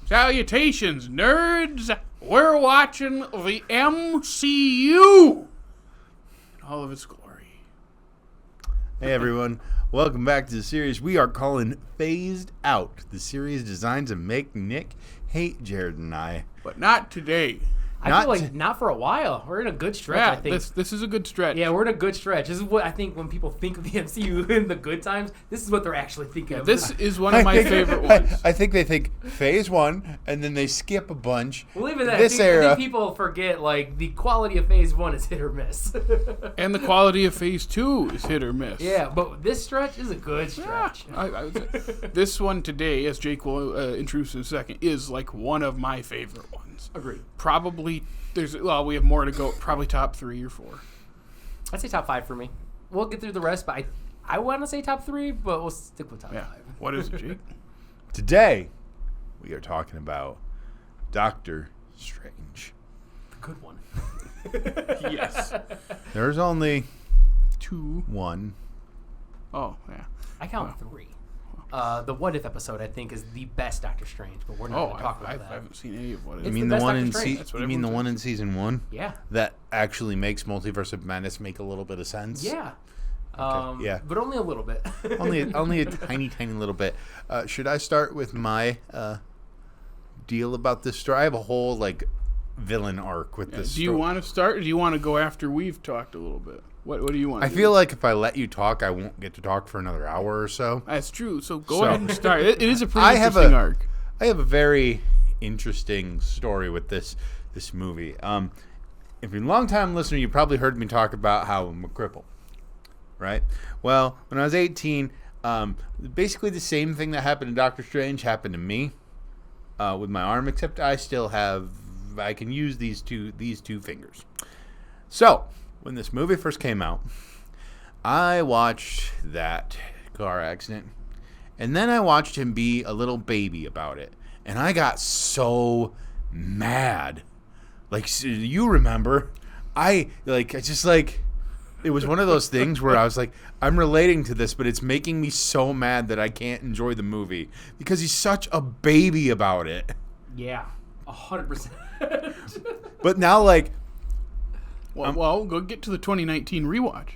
Salutations, nerds! We're watching the MCU in all of its glory. Hey everyone, welcome back to the series we are calling Phased Out, the series designed to make Nick hate Jared and I. But not today. I feel like not for a while. We're in a good stretch, Yeah, I think. this is a good stretch. Yeah, we're in a good stretch. This is what I think when people think of the MCU in the good times, this is what they're actually thinking of. This is one of my favorite ones. I think they think Phase 1, and then they skip a bunch. Well, even that, This I era. think people forget, like, the quality of Phase 1 is hit or miss. And the quality of Phase 2 is hit or miss. Yeah, but this stretch is a good stretch. Yeah, this one today, as Jake will introduce in a second, is like one of my favorite ones. Agreed. Probably, we have more to go. Probably top 3 or 4. I'd say top 5 for me. We'll get through the rest, but I want to say top 3, but we'll stick with top 5. What is it, Jake? Today, we are talking about Doctor Strange. The good one. Yes. There's only 2. 1. Oh, yeah. I count 3. The What If episode, I think, is the best Doctor Strange, but we're not going to talk about that. I haven't seen any of What If. You It's mean the the best one Doctor in Strange. you mean the one in season 1? Yeah. That actually makes Multiverse of Madness make a little bit of sense. Yeah. Okay, yeah. But only a little bit. only a tiny little bit. Should I start with my deal about this story? I have a whole villain arc with this. Do you want to start, or do you want to go after we've talked a little bit? What do you want? I feel like if I let you talk, I won't get to talk for another hour or so. That's true. So go ahead and start. It is a pretty interesting arc. I have a very interesting story with this movie. If you're a long-time listener, you probably heard me talk about how I'm a cripple, right? Well, when I was 18, basically the same thing that happened to Doctor Strange happened to me with my arm, except I can use these two fingers. So, when this movie first came out, I watched that car accident, and then I watched him be a little baby about it, and I got so mad. You remember, it was one of those things where I was like, I'm relating to this, but it's making me so mad that I can't enjoy the movie because he's such a baby about it. Yeah. 100%. But now, Well, go get to the 2019 rewatch.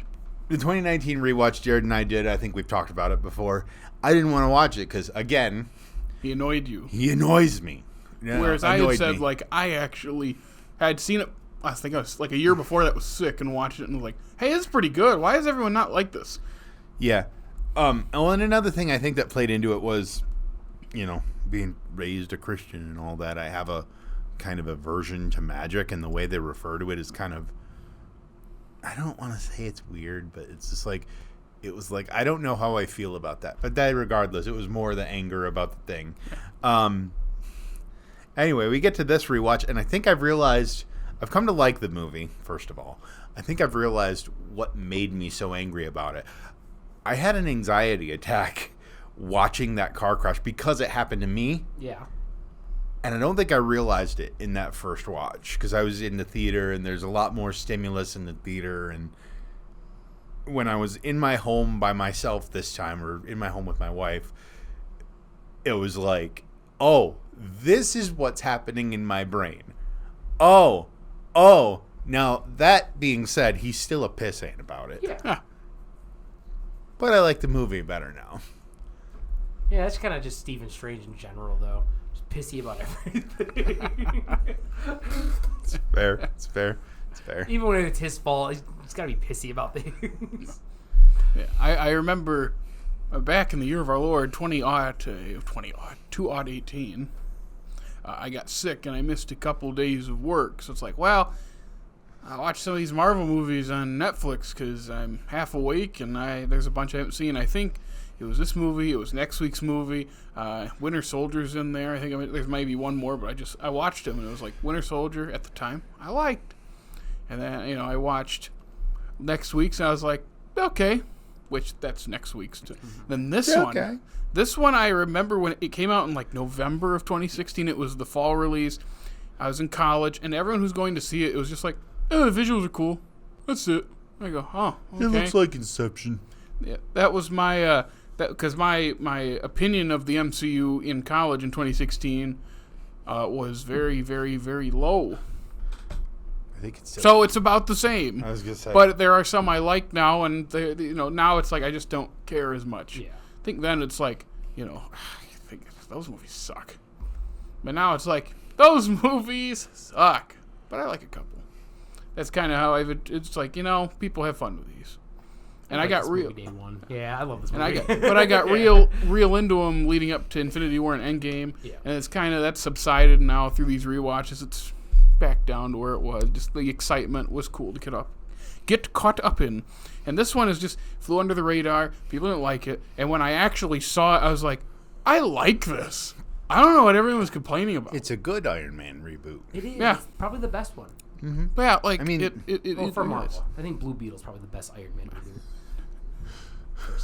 The 2019 rewatch Jared and I did, I think we've talked about it before. I didn't want to watch it because, again, He annoyed you. he annoys me. Yeah, Whereas I had annoyed said, me. I actually had seen it, I think I was a year before that, was sick, and watched it and was like, hey, this is pretty good. Why is everyone not like this? Yeah. And another thing I think that played into it was, being raised a Christian and all that. I have a kind of aversion to magic, and the way they refer to it is kind of, I don't want to say it's weird, but it's just it was I don't know how I feel about that. But regardless, it was more the anger about the thing. Anyway, we get to this rewatch, and I think I've come to like the movie, first of all. I think I've realized what made me so angry about it. I had an anxiety attack watching that car crash because it happened to me. Yeah. And I don't think I realized it in that first watch because I was in the theater and there's a lot more stimulus in the theater. And when I was in my home by myself this time, or in my home with my wife, it was oh, this is what's happening in my brain. Oh. Now, that being said, he's still a pissant about it. Yeah. But I like the movie better now. Yeah, that's kind of just Stephen Strange in general, though. Just pissy about everything. It's fair. Even when it's his fault, he's got to be pissy about things. Yeah, I remember back in the year of our Lord, 2018, I got sick and I missed a couple days of work. So it's I watched some of these Marvel movies on Netflix because I'm half awake and there's a bunch I haven't seen. I think it was this movie. It was next week's movie. Winter Soldier's in there. I think there's maybe one more, but I watched him and it was Winter Soldier at the time I liked. And then, I watched next week's and I was like, okay, which that's next week's too. Then this one I remember when it came out in November of 2016. It was the fall release. I was in college and everyone who's going to see it was just the visuals are cool. That's it. I go, oh, okay. It looks like Inception. Yeah, that was my because my opinion of the MCU in college in 2016 was very, very, very low. I think it's So it's about the same. I was gonna say, But there are some I like now, and now it's like I just don't care as much. Yeah. I think then it's like, I think those movies suck. But now it's like, those movies suck. But I like a couple. That's kind of how it's like, people have fun with these. And I got this real. movie day one. Yeah, I love this movie. I got real into them leading up to Infinity War and Endgame. Yeah. And it's kind of, that's subsided now through these rewatches. It's back down to where it was. Just the excitement was cool to get caught up in. And this one is just flew under the radar. People didn't like it. And when I actually saw it, I was like, I like this. I don't know what everyone was complaining about. it's a good Iron Man reboot. It is. Yeah. It's probably the best one. But yeah, like, I mean, For it Marvel. is. I think Blue Beetle's probably the best Iron Man movie.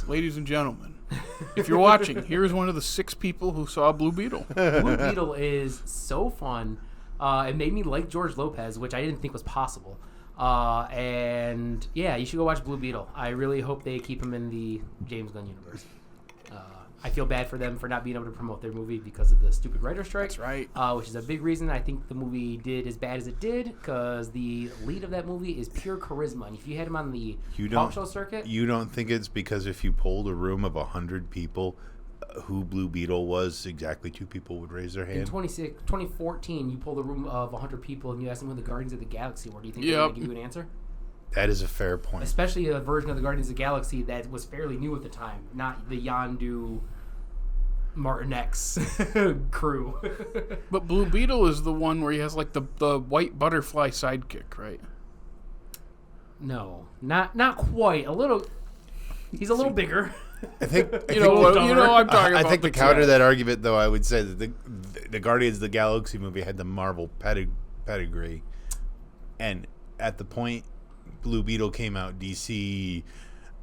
Ladies and gentlemen, if you're watching, here's one of the 6 people who saw Blue Beetle. Blue Beetle is so fun. It made me like George Lopez, which I didn't think was possible. And yeah, you should go watch Blue Beetle. I really hope they keep him in the James Gunn universe. I feel bad for them for not being able to promote their movie because of the stupid writer strike. That's right. Which is a big reason I think the movie did as bad as it did, because the lead of that movie is pure charisma. And if you had him on the talk show circuit... You don't think it's because if you polled a room of 100 people who Blue Beetle was, exactly 2 people would raise their hand? In 2014, you pulled a room of 100 people and you asked them who the Guardians of the Galaxy were. Do you think they're going to give you an answer? That is a fair point. Especially a version of the Guardians of the Galaxy that was fairly new at the time, not the Yondu Martin X crew. But Blue Beetle is the one where he has like the white butterfly sidekick, right? No, not quite. A little. He's a little bigger. I think I'm talking about. I think to counter that argument, though, I would say that the Guardians of the Galaxy movie had the Marvel pedigree, and at the point Blue Beetle came out, DC,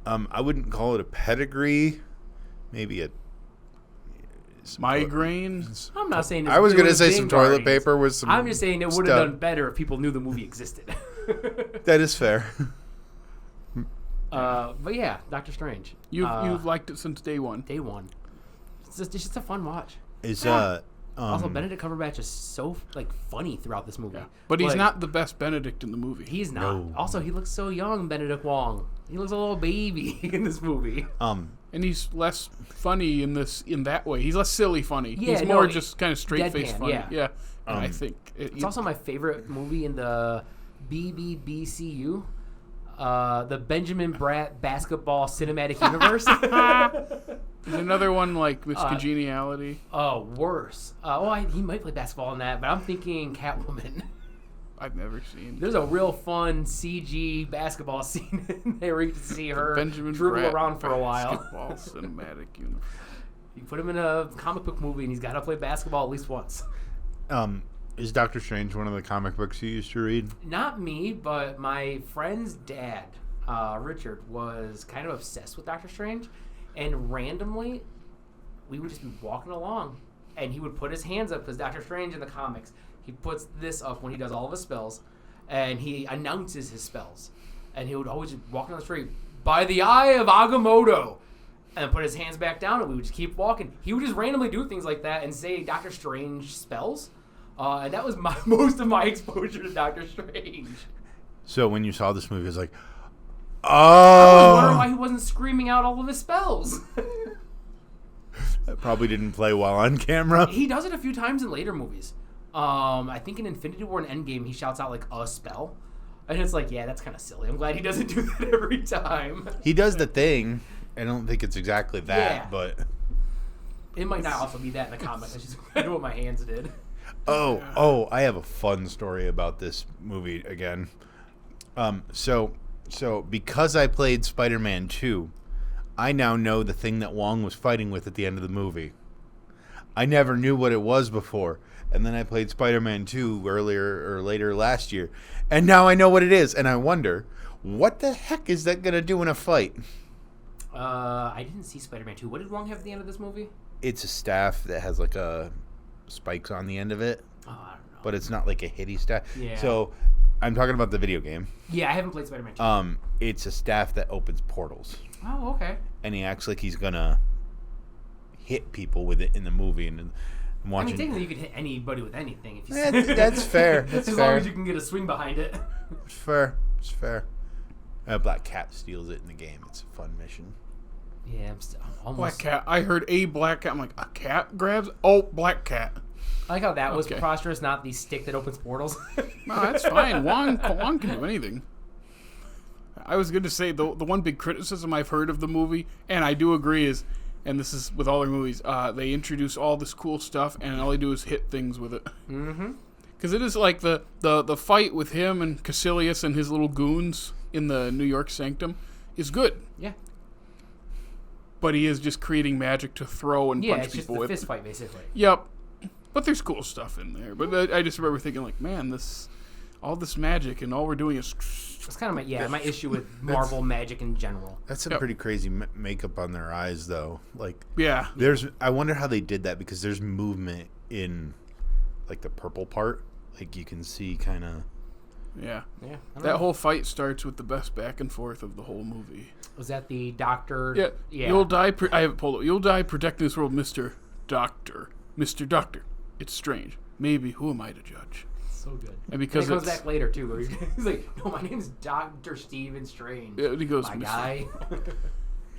I wouldn't call it a pedigree, maybe a migraine. I'm not saying. I was going to say some toilet paper with some. I'm just saying it would have done better if people knew the movie existed. That is fair. But yeah, Doctor Strange. You've liked it since day one. Day one. It's just a fun watch. Also, Benedict Cumberbatch is so funny throughout this movie. Yeah. But he's not the best Benedict in the movie. He's not. No. Also, he looks so young, Benedict Wong. He looks a little baby in this movie. And he's less funny in that way. He's less silly funny. Yeah, he's more just kind of straight face deadpan, funny. yeah. And I think It's also my favorite movie in the BBBCU. The Benjamin Bratt Basketball Cinematic Universe. there's another one like Miss Congeniality. Oh, worse. He might play basketball in that, but I'm thinking Catwoman. I've never seen. There's a real fun CG basketball scene in there where you can see her Benjamin dribble Bratt around for a while. Basketball Cinematic Universe. You put him in a comic book movie and he's got to play basketball at least once. Is Doctor Strange one of the comic books you used to read? Not me, but my friend's dad, Richard, was kind of obsessed with Doctor Strange. And randomly, we would just be walking along. And he would put his hands up because Doctor Strange in the comics, he puts this up when he does all of his spells. And he announces his spells. And he would always just walk down the street, by the eye of Agamotto. And put his hands back down and we would just keep walking. He would just randomly do things like that and say Doctor Strange spells. And that was most of my exposure to Doctor Strange. So when you saw this movie, it was like, I was wondering why he wasn't screaming out all of his spells. That probably didn't play well on camera. He does it a few times in later movies. I think in Infinity War and Endgame, he shouts out a spell. And it's like, yeah, that's kind of silly. I'm glad he doesn't do that every time. He does the thing. I don't think it's exactly that, but... It might not also be that in the comics. That's just kind of what my hands did. Oh, I have a fun story about this movie again. So because I played Spider-Man 2, I now know the thing that Wong was fighting with at the end of the movie. I never knew what it was before. And then I played Spider-Man 2 later last year. And now I know what it is. And I wonder, what the heck is that going to do in a fight? I didn't see Spider-Man 2. What did Wong have at the end of this movie? It's a staff that has spikes on the end of it. Oh, I don't know. But it's not like a hitty staff. Yeah. So I'm talking about the video game. Yeah, I haven't played Spider-Man 2. It's a staff that opens portals. Oh, okay. And he acts like he's gonna hit people with it in the movie. And I'm I mean, watching. technically, you could hit anybody with anything if you. That's fair. That's as fair. long as you can get a swing behind it. It's fair. It's fair. A black cat steals it in the game. It's a fun mission. Yeah, I'm almost. Black cat. I heard a black cat. I'm like, a cat grabs? Oh, black cat. I like how that was Okay. preposterous, not the stick that opens portals. No, that's fine. Wong can do anything. I was going to say, the one big criticism I've heard of the movie, and I do agree, is, and this is with all their movies, they introduce all this cool stuff, and all they do is hit things with it. Mm-hmm. Because it is like the fight with him and Caecilius and his little goons in the New York Sanctum is good. Yeah. But he is just creating magic to throw and Yeah, punch it's just people the with. fist fight, basically. Yep. But there's cool stuff in there. But I just remember thinking, like, man, all this magic, and all we're doing is... That's kind of my issue with Marvel magic in general. That's some Yep. pretty crazy makeup on their eyes, though. Like, Yeah. I wonder how they did that, because there's movement in, like, the purple part. Like, you can see kind of... Yeah. Yeah. I don't That know. whole fight starts with the best back and forth of the whole movie. Was that the doctor? Yeah. Yeah. You'll die... I have it pulled up. You'll die protecting this world, Mr. Doctor. Mr. Doctor. It's strange. Maybe. Who am I to judge? So good. And because it comes it's... back later, too, where he's like, no, my name's Dr. Steven Strange. Yeah, and he goes, My "Mr. guy.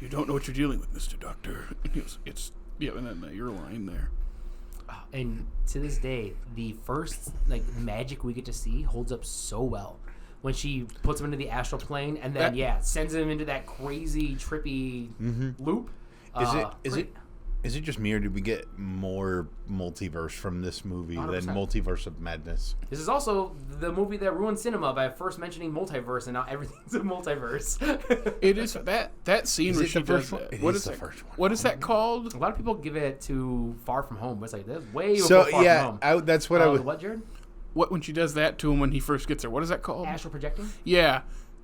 You don't know what you're dealing with, Mr. Doctor." And he goes, it's... Yeah, and then your line there. And to this day, the first magic we get to see holds up so well. When she puts him into the astral plane and then sends him into that crazy trippy loop. Is it just me, or did we get more multiverse from this movie 100%. than Multiverse of Madness? This is also the movie that ruined cinema by first mentioning multiverse, and now everything's a multiverse. It is that scene Is where it she the does first one? that. It What is is the that? first one. What is that called? A lot of people give it to Far From Home, but it's like that's way before So Far From Home. that's what I was. What, Jared? What when she does that to him when he first gets there? What is that called? Astral projecting? Yeah,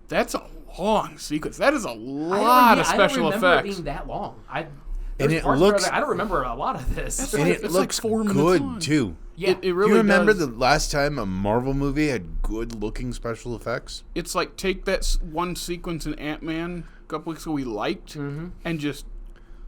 that's a long sequence. That is a lot of special I don't remember effects. it being that long. And there's it parts where looks- I don't remember a lot of this. That's And like- it it's like looks 4 minutes good long. too. Yeah. It Do really you remember does. the last time a Marvel movie had good-looking special effects? It's like take that one sequence in Ant-Man a couple weeks ago we liked and just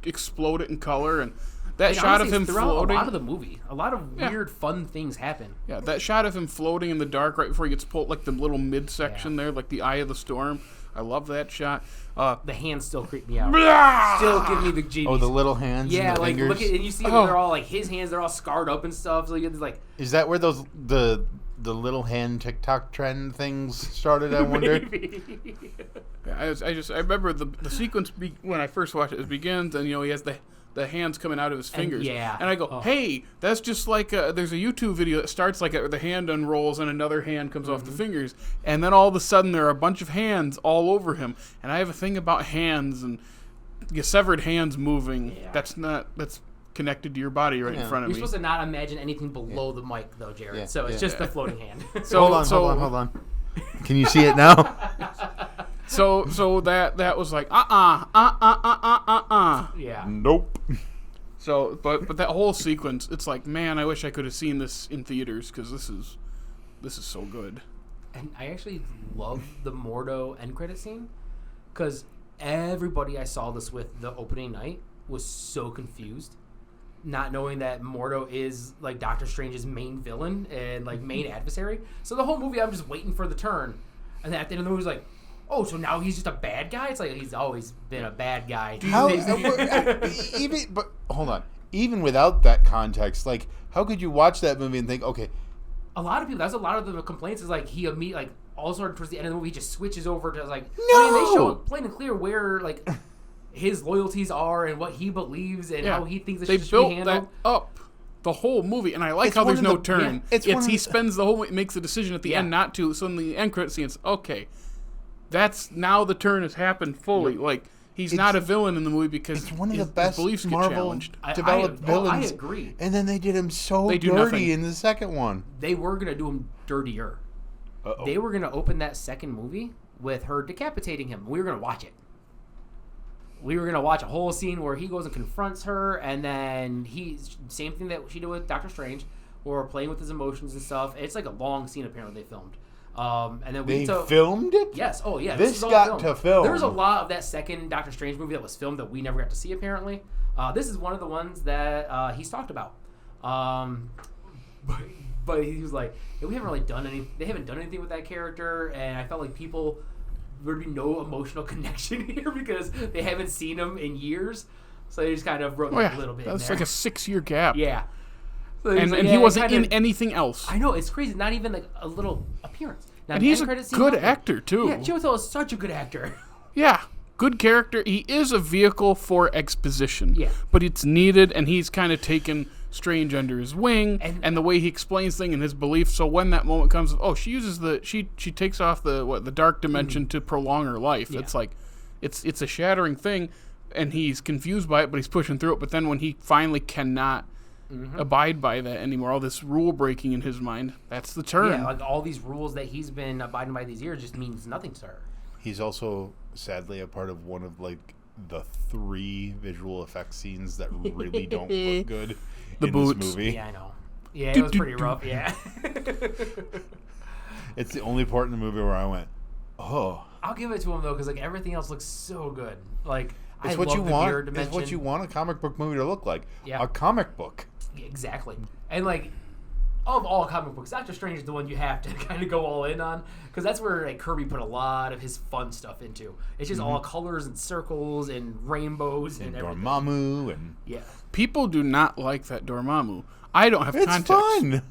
explode it in color. And that shot of honestly, him throughout floating. a lot of the movie, a lot of Yeah. weird, fun things happen. Yeah, that shot of him floating in the dark right before he gets pulled, like the little midsection there, like the eye of the storm. I love that shot. The hands still creep me out. Blah! Still give me the jeebies. Oh, the little hands. yeah, and the like fingers. look at and you see Oh. they're all like his hands, they're all scarred up and stuff. So you get like Is that where the little hand TikTok trend things started? I wonder. maybe. Yeah, I remember the sequence when I first watched it. It begins, and he has the hands coming out of his fingers. yeah. And I go, Oh. hey, that's just like there's a YouTube video that starts like the hand unrolls and another hand comes off the fingers, and then all of a sudden there are a bunch of hands all over him. And I have a thing about hands and severed hands moving. Yeah. That's connected to your body right in Yeah. front of You're me. supposed to not imagine anything below the mic though, Jared. Yeah. So it's Yeah. just the floating hand. So Hold on. Can you see it now? So that was like Yeah. Nope. So, but that whole sequence, it's like, man, I wish I could have seen this in theaters because this is so good. And I actually love the Mordo end credit scene because everybody I saw this with the opening night was so confused, not knowing that Mordo is like Doctor Strange's main villain and like main adversary. So the whole movie, I'm just waiting for the turn, and then at the end of the movie, it's like, oh, so now he's just a bad guy? It's like he's always been a bad guy. How? But hold on. Even without that context, like, how could you watch that movie and think, okay, A lot of people, that's a lot of the complaints is like he like all of a sudden towards the end of the movie he just switches over to like I mean, they show plain and clear where like his loyalties are and what he believes and how he thinks it they should built be handled. that up the whole movie, and I like It's how one there's of no the- turn. yeah, it's one of he the- spends the whole makes the decision at the end not to. So in the end credit scene, it's okay. That's now the turn has happened fully. Like he's not a villain in the movie because it's one of the his best beliefs get Marvel challenged. developed villains. I agree. And then they did him so They do dirty nothing. in the second one. They were gonna do him dirtier. Uh-oh. They were gonna open that second movie with her decapitating him. We were gonna watch it. We were gonna watch a whole scene where he goes and confronts her, and then same thing that she did with Doctor Strange, or playing with his emotions and stuff. It's like a long scene apparently they filmed. And then They filmed it? Yes. Oh, yeah. This is all got filmed. to film. There was a lot of that second Doctor Strange movie that was filmed that we never got to see, apparently. This is one of the ones that he's talked about. But he was like, yeah, we haven't really done any. They haven't done anything with that character, and I felt like people there'd be no emotional connection here because they haven't seen him in years. So they just kind of wrote a little bit. That's like a 6-year gap. Yeah. So and he wasn't in anything else. I know, it's crazy. Not even like a little appearance. Now, and he's a good actor too. Yeah, Chiwetel is such a good actor. Yeah. Good character. He is a vehicle for exposition. Yeah. But it's needed, and he's kind of taken Strange under his wing, and the way he explains things and his beliefs. So when that moment comes, she uses she takes off the dark dimension to prolong her life. Yeah. It's like, it's a shattering thing, and he's confused by it, but he's pushing through it. But then when he finally cannot abide by that anymore, all this rule breaking in his mind, that's the turn. Yeah, like all these rules that he's been abiding by these years just means nothing to her. He's also sadly a part of one of like the 3 visual effects scenes that really don't look good in boots. This movie. Yeah, I know. Yeah, it was pretty rough. Yeah. It's the only part in the movie where I went, oh. I'll give it to him though, because like everything else looks so good. Like it's I what love you the want. mirror dimension. It's what you want a comic book movie to look like. Yeah. A comic book. Exactly. And like, of all comic books, Doctor Strange is the one you have to kind of go all in on, because that's where like Kirby put a lot of his fun stuff into. It's just all colors and circles and rainbows and everything. Dormammu and people do not like that Dormammu. I don't have context. It's fun.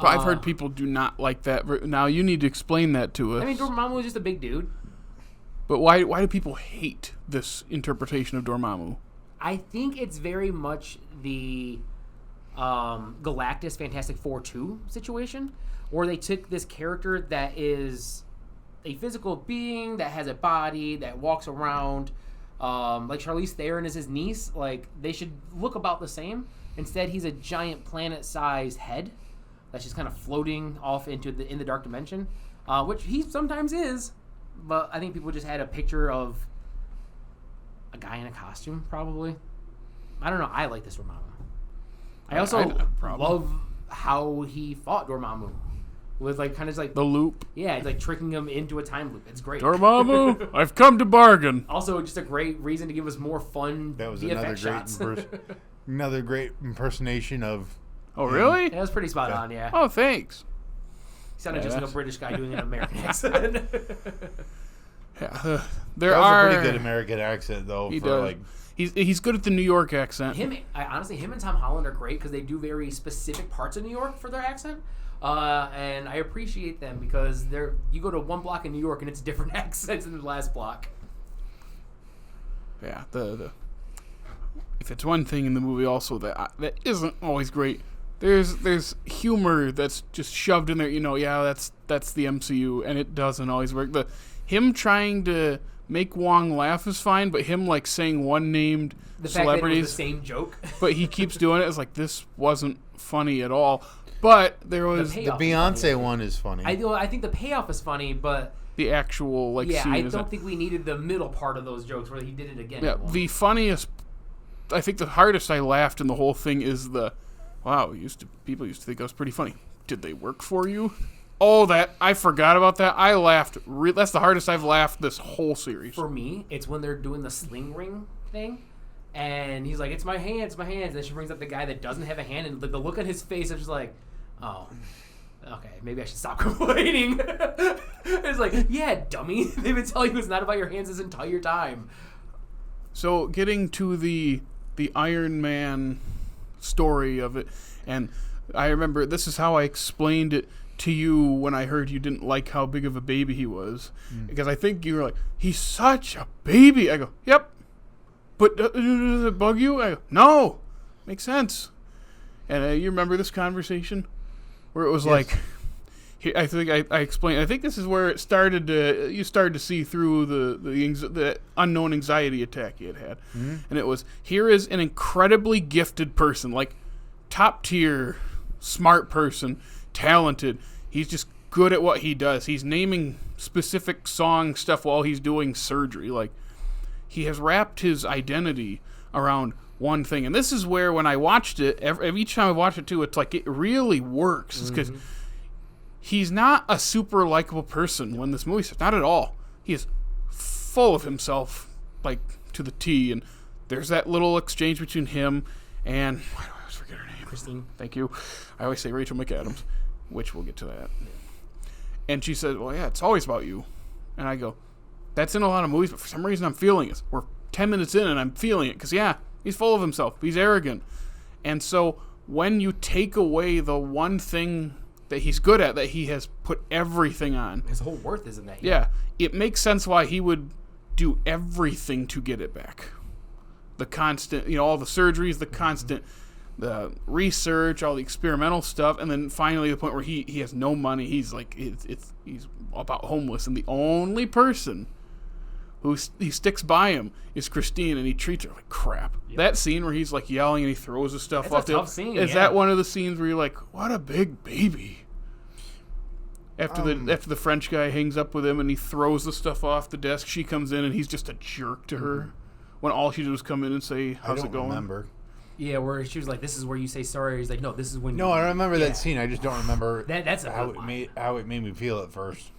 But I've heard people do not like that. Now you need to explain that to us. I mean, Dormammu is just a big dude. But why do people hate this interpretation of Dormammu? I think it's very much the Galactus Fantastic Four 2 situation, where they took this character that is a physical being that has a body that walks around, like Charlize Theron is his niece. Like they should look about the same. Instead, he's a giant planet-sized head that's just kind of floating off in the dark dimension, which he sometimes is. But I think people just had a picture of a guy in a costume, probably. I don't know. I like this Dormammu. I also love how he fought Dormammu with like kind of like the loop. Yeah, it's like tricking him into a time loop. It's great. Dormammu, I've come to bargain. Also, just a great reason to give us more fun. That was VFX shots. Another great impersonation of. Oh, really? That was pretty spot on. Yeah. Oh, thanks. He sounded just like a British guy doing an American accent. There that was a pretty good American accent, though. He does. Like, he's good at the New York accent. Honestly, him and Tom Holland are great because they do very specific parts of New York for their accent. And I appreciate them because you go to one block in New York and it's different accents than the last block. Yeah, if it's one thing in the movie also that isn't always great, there's humor that's just shoved in there. That's the MCU, and it doesn't always work. Him trying to make Wong laugh is fine, but him like saying one-named the celebrities, fact that it was the same joke, but he keeps doing it. It's like this wasn't funny at all. But there was the Beyonce one is funny. I think the payoff is funny, but the actual scene I don't think we needed the middle part of those jokes where he did it again. Yeah, the funniest. I think the hardest I laughed in the whole thing is wow. People used to think I was pretty funny. Did they work for you? Oh, I forgot about that. I laughed. That's the hardest I've laughed this whole series. For me, it's when they're doing the sling ring thing, and he's like, "It's my hands, my hands." And then she brings up the guy that doesn't have a hand, and the look on his face is just like, "Oh, okay, maybe I should stop complaining." It's like, "Yeah, dummy. They've been telling you it's not about your hands this entire time." So, getting to the Iron Man story of it, and I remember this is how I explained it to you when I heard you didn't like how big of a baby he was. Because I think you were like, he's such a baby. I go, yep. But does it bug you? I go, no. Makes sense. And you remember this conversation? Where it was like, I think I explained, I think this is where it started you started to see through the unknown anxiety attack he had. And it was, here is an incredibly gifted person, like top tier, smart person, talented. He's just good at what he does. He's naming specific song stuff while he's doing surgery. Like, he has wrapped his identity around one thing. And this is where, when I watched it, each time I watch it too, it's like it really works. Because he's not a super likable person when this movie starts. Not at all. He is full of himself, like, to the T. And there's that little exchange between him and, why do I always forget her name? Christine. Thank you. I always say Rachel McAdams, which we'll get to that. And she said, well, yeah, it's always about you. And I go, that's in a lot of movies, but for some reason I'm feeling it. We're 10 minutes in and I'm feeling it because, yeah, he's full of himself. He's arrogant. And so when you take away the one thing that he's good at, that he has put everything on. His whole worth is in that. Yeah. It makes sense why he would do everything to get it back. The constant, all the surgeries, the constant, the research, all the experimental stuff, and then finally the point where he has no money. He's like, he's about homeless, and the only person he sticks by him is Christine, and he treats her like crap. Yep. That scene where he's like yelling and he throws the stuff off. That's a tough scene. Is that one of the scenes where you're like, what a big baby? After the French guy hangs up with him and he throws the stuff off the desk, she comes in and he's just a jerk to her. When all she did was come in and say, how's it going? Remember. Yeah, where she was like, this is where you say sorry. He's like, no, this is when. No, I remember that scene. I just don't remember that's how it made me feel at first.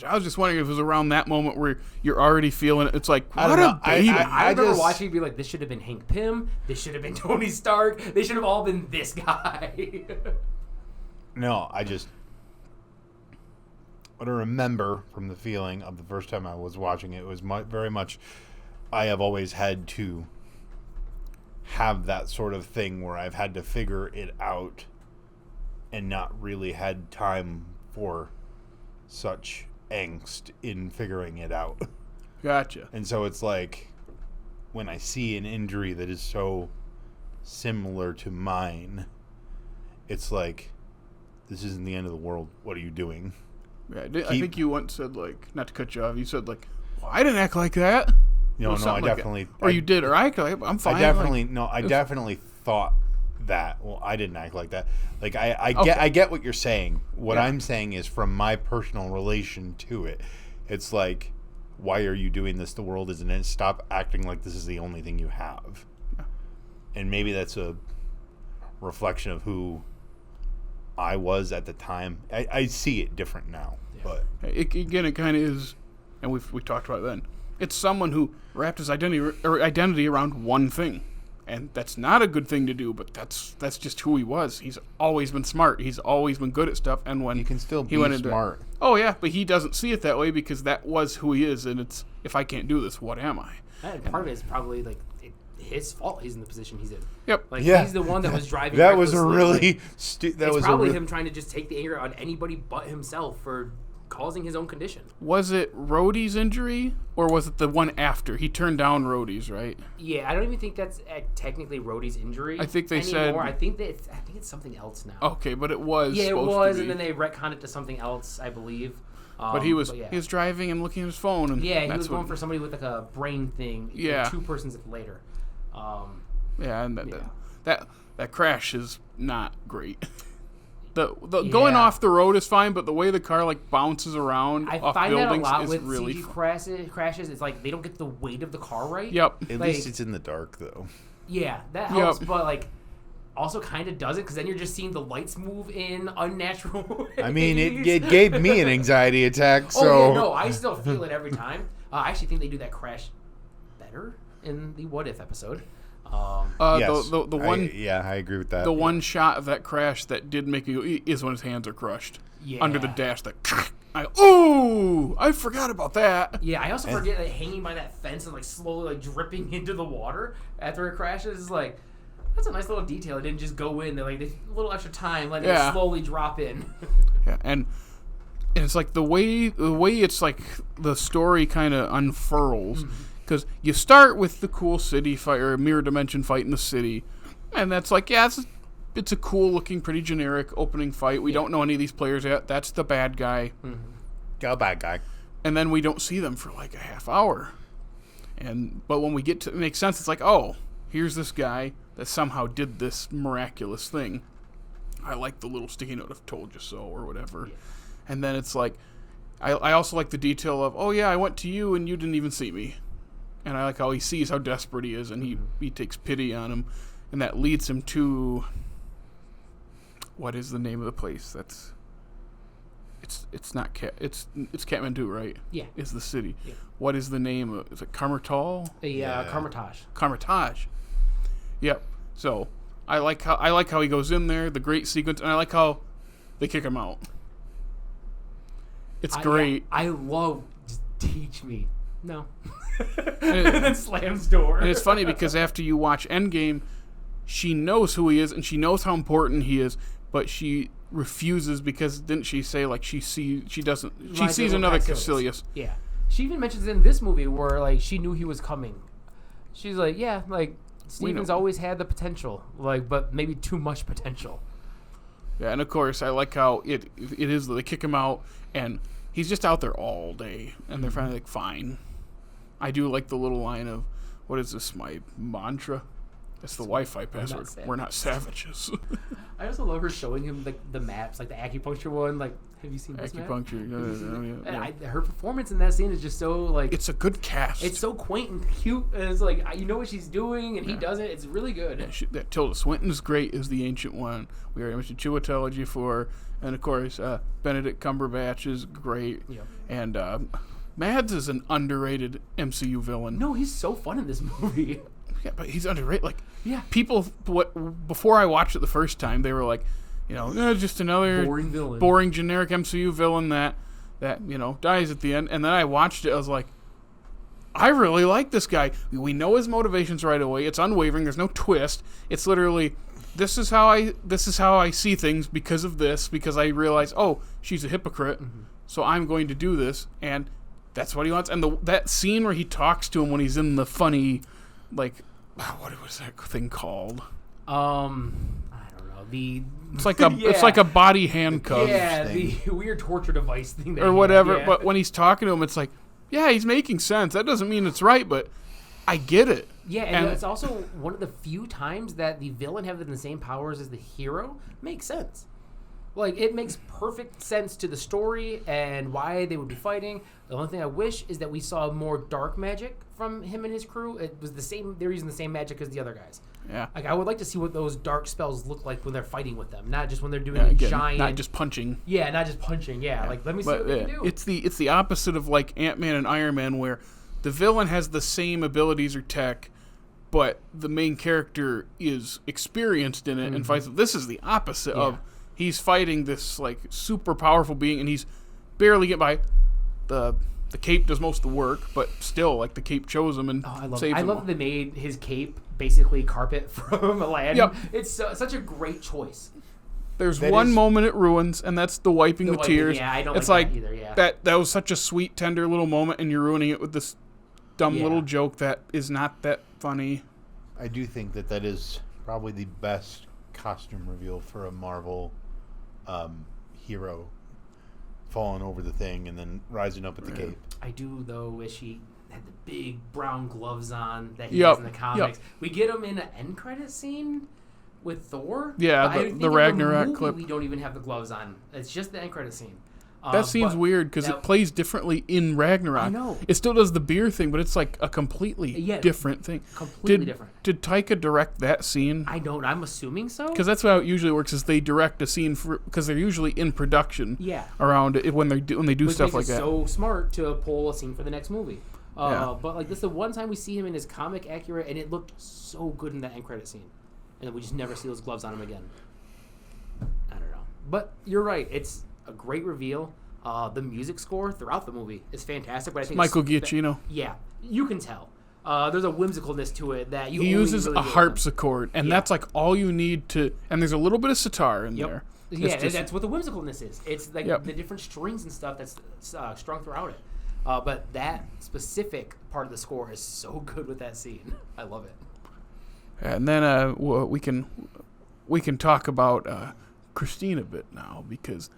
I was just wondering if it was around that moment where you're already feeling it. It's like, what a baby. I remember watching and be like, this should have been Hank Pym. This should have been Tony Stark. They should have all been this guy. No, what I remember from the feeling of the first time I was watching it was very much, I have always had to have that sort of thing where I've had to figure it out and not really had time for such angst in figuring it out. Gotcha. And so it's like when I see an injury that is so similar to mine, it's like, this isn't the end of the world. What are you doing? Yeah, I think you once said, like, not to cut you off, you said, like, well, I didn't act like that. No, I definitely... Or you did, or I I'm fine. I definitely thought that. Well, I didn't act like that. Like, I get what you're saying. What I'm saying is from my personal relation to it, it's like, why are you doing this? The world isn't it. Stop acting like this is the only thing you have. Yeah. And maybe that's a reflection of who I was at the time. I see it different now. Yeah. But it kind of is, and we talked about it then. It's someone who wrapped his identity around one thing. And that's not a good thing to do, but that's just who he was. He's always been smart. He's always been good at stuff. And when he can still be smart. Oh, yeah, but he doesn't see it that way because that was who he is. And it's, if I can't do this, what am I? And part of it is probably like his fault he's in the position he's in. Yep. Like, he's the one that was driving. That was a really... probably him trying to just take the anger on anybody but himself for causing his own condition. Was it Rhodey's injury, or was it the one after? He turned down Rhodey's, right? Yeah, I don't even think that's technically Rhodey's injury. I think they said... I think it's something else now. Okay, but it was. Yeah, it was, and then they retconned it to something else, I believe. But he was driving and looking at his phone, and he was going for somebody with like a brain thing. Yeah, 2 persons later. And that crash is not great. Going off the road is fine, but the way the car like bounces around off buildings is really crashes. It's like they don't get the weight of the car right. Yep. At least it's in the dark though. Yeah, that helps. Yep. But like, also kind of does it because then you're just seeing the lights move in unnatural ways. I mean, it gave me an anxiety attack. So no, I still feel it every time. I actually think they do that crash better in the What If episode. Yes. The one, I agree with that. The one shot of that crash that did make me go, is when his hands are crushed under the dash. I forgot about that. Yeah, I also forget that hanging by that fence and like slowly like dripping into the water after it crashes is like, that's a nice little detail. It didn't just go in. They're like a little extra time, letting it slowly drop in. Yeah, and it's like the way it's like the story kind of unfurls. Mm-hmm. Because you start with the cool city fight or mirror dimension fight in the city, and that's like, it's a cool looking, pretty generic opening fight. We don't know any of these players yet. That's the bad guy. Mm-hmm. Go bad guy. And then we don't see them for like a half hour. But when we get to, it makes sense. It's like, oh, here's this guy that somehow did this miraculous thing. I like the little sticky note of "told you so" or whatever. Yeah. And then it's like, I also like the detail of, oh yeah, I went to you and you didn't even see me. And I like how he sees how desperate he is, and he takes pity on him, and that leads him to, what is the name of the place? It's not Kathmandu, right? Yeah, is the city. Yeah. What is the name of? Is it Karmartal? Karmartaj. Karmartaj. Yep. So I like how he goes in there, the great sequence, and I like how they kick him out. It's great. I love just teach me. No. And then slams door. And it's funny because after you watch Endgame, she knows who he is and she knows how important he is, but she refuses because didn't she say like she sees another Caecilius. Yeah. She even mentions in this movie where like she knew he was coming. She's like, yeah, like Steven's always had the potential, like, but maybe too much potential. Yeah, and of course I like how it is they kick him out and he's just out there all day and they're finally like, fine. I do like the little line of, what is this, my mantra? It's the Wi-Fi password. We're not savages. I also love her showing him like the maps, like the acupuncture one. Like, have you seen this acupuncture? And her performance in that scene is just so like. It's a good cast. It's so quaint and cute, and it's like you know what she's doing, and he does it. It's really good. Yeah, that Tilda Swinton's great as the Ancient One. We already mentioned Chiwetel Ejiofor, and of course Benedict Cumberbatch is great. Yep. And Mads is an underrated MCU villain. No, he's so fun in this movie. Yeah, but he's underrated. Like, yeah, people, before I watched it the first time, they were like, just another boring villain, boring generic MCU villain that dies at the end. And then I watched it, I was like, I really like this guy. We know his motivations right away. It's unwavering. There's no twist. It's literally, this is how I see things because of this. Because I realize, oh, she's a hypocrite, so I'm going to do this, and that's what he wants. And that scene where he talks to him when he's in the funny, like, what was that thing called? I don't know. It's like it's like a body handcuff. Yeah, thing. The weird torture device thing. Or whatever. Yeah. But when he's talking to him, it's like, yeah, he's making sense. That doesn't mean it's right, but I get it. Yeah, and it's also one of the few times that the villain having the same powers as the hero makes sense. Like, it makes perfect sense to the story and why they would be fighting. The only thing I wish is that we saw more dark magic from him and his crew. It was the same. They're using the same magic as the other guys. Yeah. Like, I would like to see what those dark spells look like when they're fighting with them, not just when they're doing giant. Not just punching. Yeah, not just punching. Yeah, like let me see what they can do. It's the opposite of like Ant-Man and Iron Man, where the villain has the same abilities or tech, but the main character is experienced in it and fights. This is the opposite of. He's fighting this like super powerful being, and he's barely get by. The cape does most of the work, but still, like the cape chose him and saved him. I love that they made his cape basically carpet from Aladdin. Yep. It's such a great choice. There's one moment it ruins, and that's the wiping the tears. Yeah, I don't it's like that either. Yeah, that was such a sweet, tender little moment, and you're ruining it with this dumb little joke that is not that funny. I do think that is probably the best costume reveal for a Marvel hero, falling over the thing and then rising up at the cape. I do though wish he had the big brown gloves on that he has in the comics. We get him in an end credit scene with Thor. Yeah, the Ragnarok clip. We don't even have the gloves on. It's just the end credit scene. That seems weird because it plays differently in Ragnarok. I know. It still does the beer thing, but it's like a completely different thing. Completely different. Did Taika direct that scene? I don't. I'm assuming so. Because that's how it usually works. Is they direct a scene because they're usually in production. Yeah. Around it when they do stuff like that. So smart to pull a scene for the next movie. But like this is the one time we see him in his comic accurate, and it looked so good in that end credit scene, and then we just never see those gloves on him again. I don't know. But you're right. It's a great reveal. The music score throughout the movie is fantastic. But I think Michael Giacchino. Yeah, you can tell. There's a whimsicalness to it that he uses a harpsichord, and that's like all you need to. And there's a little bit of sitar in there. Yeah, that's what the whimsicalness is. It's like the different strings and stuff that's strung throughout it. But that specific part of the score is so good with that scene. I love it. And then we can talk about Christine a bit now because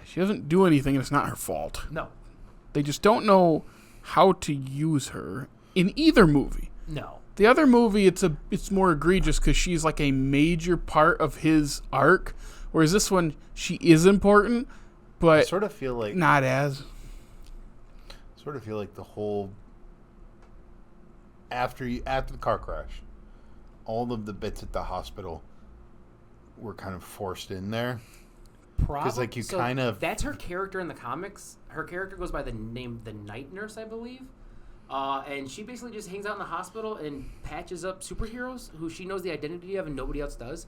she doesn't do anything and it's not her fault. No. They just don't know how to use her in either movie. No. The other movie, it's more egregious because she's like a major part of his arc, whereas this one, she is important, but I sort of feel like not as. Sort of feel like the whole after the car crash, all of the bits at the hospital were kind of forced in there. Because like you kind of that's her character in the comics. Her character goes by the name the Night Nurse, I believe. And she basically just hangs out in the hospital and patches up superheroes who she knows the identity of and nobody else does.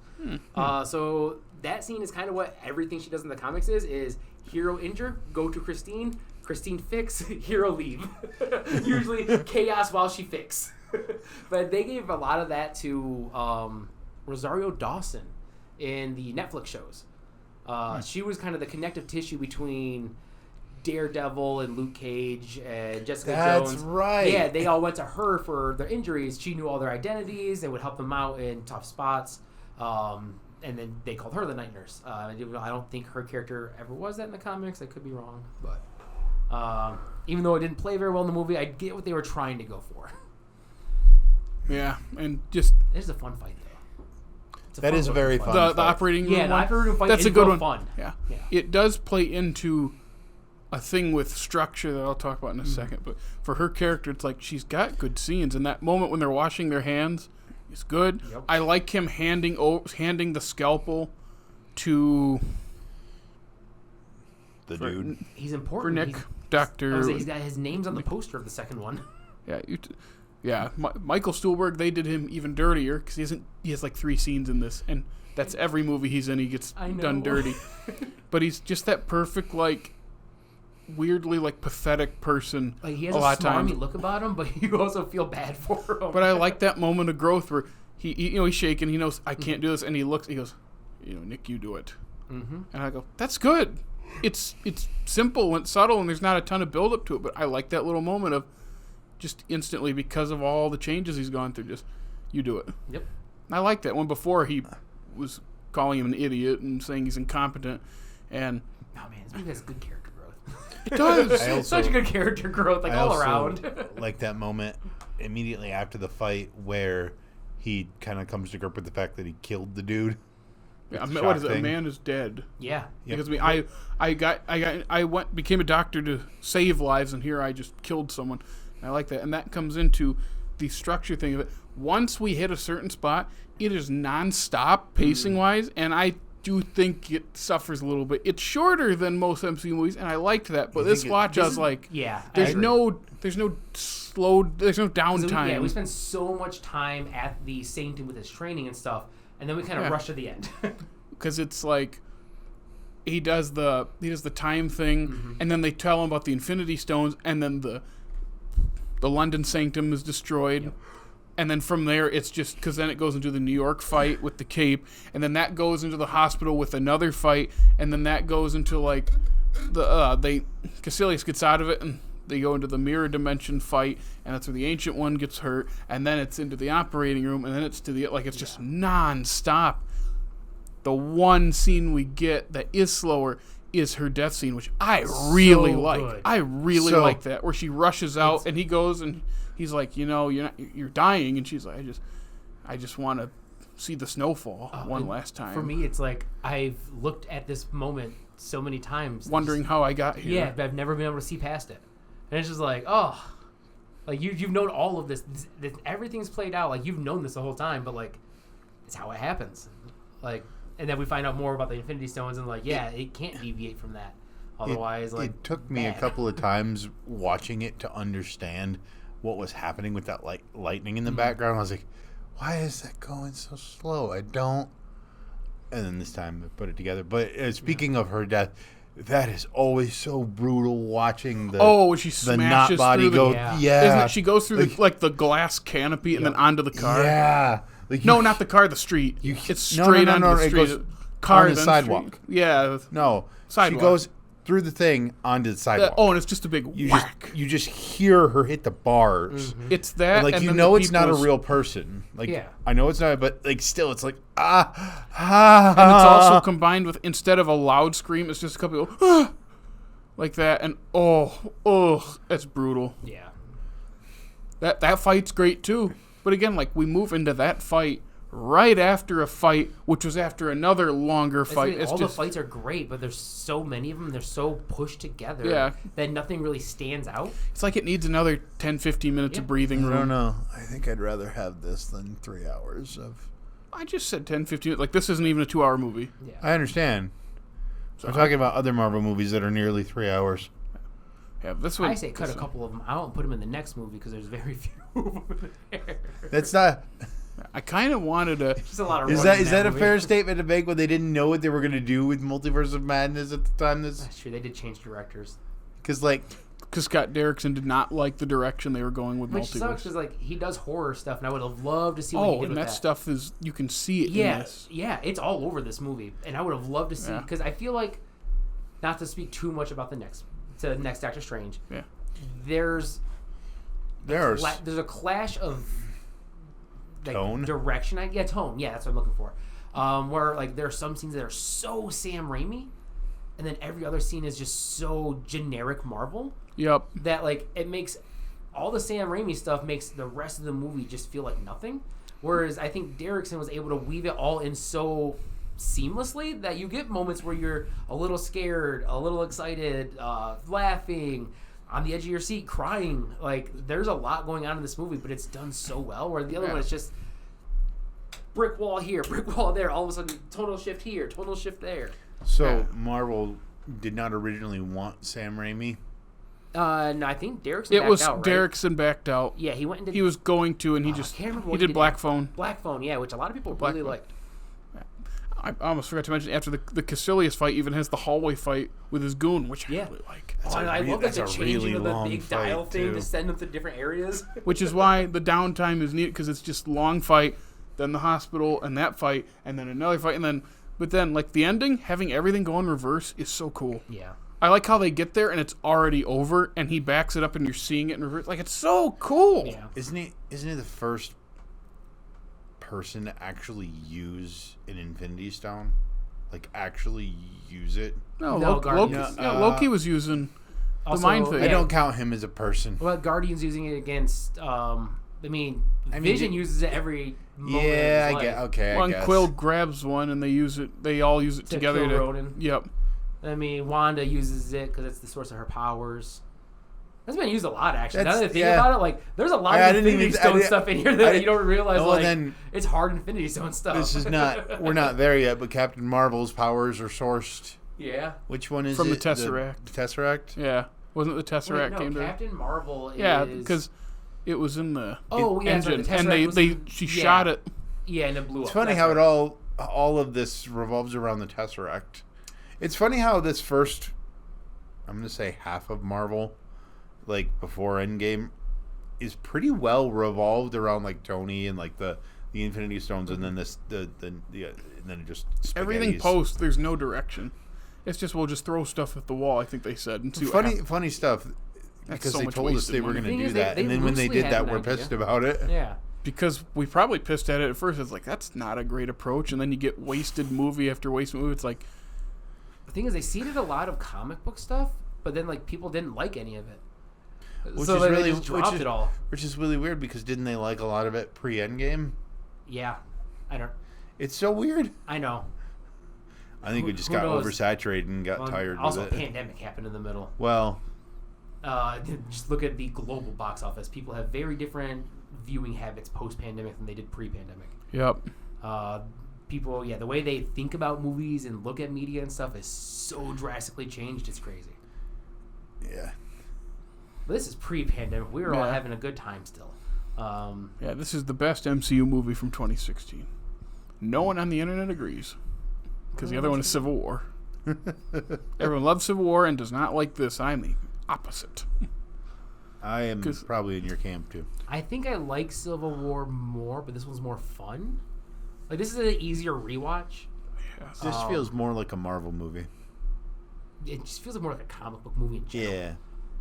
So that scene is kind of what everything she does in the comics is hero injure, go to Christine fix, hero leave. Usually chaos while she fix. But they gave a lot of that to Rosario Dawson in the Netflix shows. She was kind of the connective tissue between Daredevil and Luke Cage and Jessica Jones. That's right. Yeah, they all went to her for their injuries. She knew all their identities and would help them out in tough spots. And then they called her the Night Nurse. I don't think her character ever was that in the comics. I could be wrong. But even though it didn't play very well in the movie, I get what they were trying to go for. Yeah, and just... It's a fun fight, though. That is a very fun The fight. operating room Yeah, the one, operating room fight that's is a good real one. fun. Yeah. Yeah. It does play into a thing with structure that I'll talk about in a second. But for her character, it's like she's got good scenes. And that moment when they're washing their hands is good. Yep. I like him handing the scalpel to The dude. He's for important. Nick, Doctor. He's got his name's on the poster of the second one. Yeah, Michael Stuhlbarg. They did him even dirtier because he has like 3 scenes in this, and that's every movie he's in. He gets done dirty, but he's just that perfect, like weirdly like pathetic person. Like he has a lot of times. smarmy look about him, but you also feel bad for him. But I like that moment of growth where he he's shaking. He knows I can't do this, and he looks. He goes, Nick, you do it. Mm-hmm. And I go, that's good. It's simple and subtle, and there's not a ton of build up to it. But I like that little moment of just instantly because of all the changes he's gone through. Just you do it. Yep. I like that one. Before he was calling him an idiot and saying he's incompetent, and Oh man, this movie has good character growth. it does. I also- Such good character growth, like I all also around. like that moment immediately after the fight where he kind of comes to grip with the fact that he killed the dude. Yeah, It's a what is shock it? A thing. man is dead. Yeah. Because I became a doctor to save lives, and here I just killed someone. I like that, and that comes into the structure thing of it. Once we hit a certain spot, it is nonstop pacing wise, and I do think it suffers a little bit. It's shorter than most MCU movies, and I liked that. But this watch, I was like, Yeah. I there's agree. no downtime. Yeah, we spend so much time at the Sanctum with his training and stuff, and then we kind of rush to the end. Because it's like he does the time thing, and then they tell him about the Infinity Stones, and then the London Sanctum is destroyed, and then from there it's just because then it goes into the New York fight with the cape, and then that goes into the hospital with another fight, and then that goes into like Caecilius gets out of it, and they go into the mirror dimension fight, and that's where the Ancient One gets hurt, and then it's into the operating room, and then it's to the it's just non-stop. The one scene we get that is slower is her death scene, which I really like. good. I really So- like that, where she rushes out and he goes and he's like, you're dying, and she's like, I just want to see the snowfall one last time. For me, it's like I've looked at this moment so many times, wondering how I got here. Yeah, but I've never been able to see past it, and it's just like, oh, like you've known all of this. Everything's played out. Like you've known this the whole time, but like it's how it happens. Like. And then we find out more about the Infinity Stones, and it can't deviate from that. Otherwise, it took me a couple of times watching it to understand what was happening with that lightning in the background. I was like, why is that going so slow? I don't. And then this time I put it together. But speaking of her death, that is always so brutal watching when she the smashes not body through the go. Yeah. Isn't it? She goes through the glass canopy and then onto the car. Yeah. No, not the car. The street. It's No, straight no, no, onto no, the it street. goes Car on the then sidewalk. Street. Yeah. No, Sidewalk. she goes through the thing onto the sidewalk. And it's just a big whack. You just hear her hit the bars. It's that. And, and you then know the it's not a people's- real person. Like, Yeah. I know it's not, but like still, it's like And it's also combined with, instead of a loud scream, it's just a couple of like that, and that's brutal. yeah. That fight's great too. But again, like we move into that fight right after a fight, which was after another longer fight. It's All just the fights are great, but there's so many of them. They're so pushed together Yeah. that nothing really stands out. it's like it needs another 10-15 minutes of Yeah. breathing I room. don't know. I think I'd rather have this than 3 hours of. I just said 10-15 minutes. Like this isn't even a 2-hour movie. I understand. I'm talking about other Marvel movies that are nearly 3 hours. Yeah, this one. I say cut a couple of them out and put them in the next movie because there's very few of them in there. That's not. I kind of wanted to. Just a lot of Is running in that a movie. fair statement to make when they didn't know what they were going to do with Multiverse of Madness at the time? That's true. They did change directors. Because like. Because Scott Derrickson did not like the direction they were going with Which Multiverse. sucks because like he does horror stuff, and I would have loved to see what he Oh, did and with that stuff is you can see it. Yeah, in this. yeah, it's all over this movie, and I would have loved to see Yeah. because I feel like, not to speak too much about the next Doctor Strange. Yeah. There's a clash of like, Tone? direction. Tone. Yeah, that's what I'm looking for. Where like there are some scenes that are so Sam Raimi, and then every other scene is just so generic Marvel. Yep. That like it makes all the Sam Raimi stuff makes the rest of the movie just feel like nothing. Whereas I think Derrickson was able to weave it all in so seamlessly that you get moments where you're a little scared, a little excited, laughing, on the edge of your seat, crying. Like there's a lot going on in this movie, but it's done so well. Where the other one is just brick wall here, brick wall there. All of a sudden, total shift here, total shift there. So Marvel did not originally want Sam Raimi. No, I think Derrickson It backed was out, right? Derrickson backed out. Yeah, he went and did. He was going to, and he I just can't remember he what did Black Phone. Black Phone, yeah, which a lot of people Black really Phone. liked. I almost forgot to mention after the Caecilius fight even has the hallway fight with his goon, which Yeah. I really like. I love that they're changing really of the long big dial fight, thing too. to send them to different areas. Which is why the downtime is neat because it's just long fight, then the hospital, and that fight, and then another fight, and then but then like the ending, having everything go in reverse is so cool. Yeah. I like how they get there and it's already over, and he backs it up and you're seeing it in reverse. Like it's so cool. Yeah. Isn't he the first person to actually use an Infinity Stone? Like actually use it? No, No, Loki, Guardians. Loki was using the Also, mind thing. I don't count him as a person. Well, Guardians using it against. Vision uses it every moment. Yeah, of his I get. life. Okay, One I guess. Quill grabs one and they use it. They all use it To together. kill Ronan. Yep. Wanda uses it because it's the source of her powers. That's been used a lot, actually. Now That's- that I think yeah. about it, like there's a lot I of didn't Infinity even- I Stone didn't- stuff in here I that didn't- you don't realize. Well, like then- it's hard Infinity Stone stuff. This is not. We're not there yet. But Captain Marvel's powers are sourced. Yeah. Which one is From the it? Tesseract. The Tesseract. Yeah. Wasn't it the Tesseract Wait, came no, to? Captain Marvel is. Yeah, because it was in the yeah, engine, the Tesseract and was they in- she yeah. shot it. Yeah, and it blew It's up. funny That's how right. all of this revolves around the Tesseract. It's funny how this first, I'm gonna say half of Marvel, like before Endgame, is pretty well revolved around like Tony and like the Infinity Stones, and then this the and then it just Everything spaghettis. post. There's no direction. It's just we'll just throw stuff at the wall. I think they said and see what happens. Funny stuff. Because so they much told us wasted they were money. going The to thing do is, that, they and then when they loosely did had that, an we're idea. pissed about it. Yeah. Because we probably pissed at it at first. It's like that's not a great approach, and then you get wasted movie after wasted movie. It's like The thing is, they seeded a lot of comic book stuff, but then like people didn't like any of it. Which So is like, really they just dropped it all. Which is really weird because didn't they like a lot of it pre-Endgame? Yeah, I don't. It's so weird. I know. I think we just Who got knows? oversaturated and got Well, tired also, with a it. pandemic happened in the middle. Well, Just look at the global box office. People have very different viewing habits post-pandemic than they did pre-pandemic. yep. People, the way they think about movies and look at media and stuff is so drastically changed. It's crazy. yeah. But this is pre-pandemic. We were all Yeah. having a good time still. Yeah, this is the best MCU movie from 2016. No one on the internet agrees because the other one is Civil War. Everyone loves Civil War and does not like this. I'm the opposite. I am 'Cause- probably in your camp too. I think I like Civil War more, but this one's more fun. Like, this is an easier rewatch. Yes. This feels more like a Marvel movie. It just feels more like a comic book movie in general.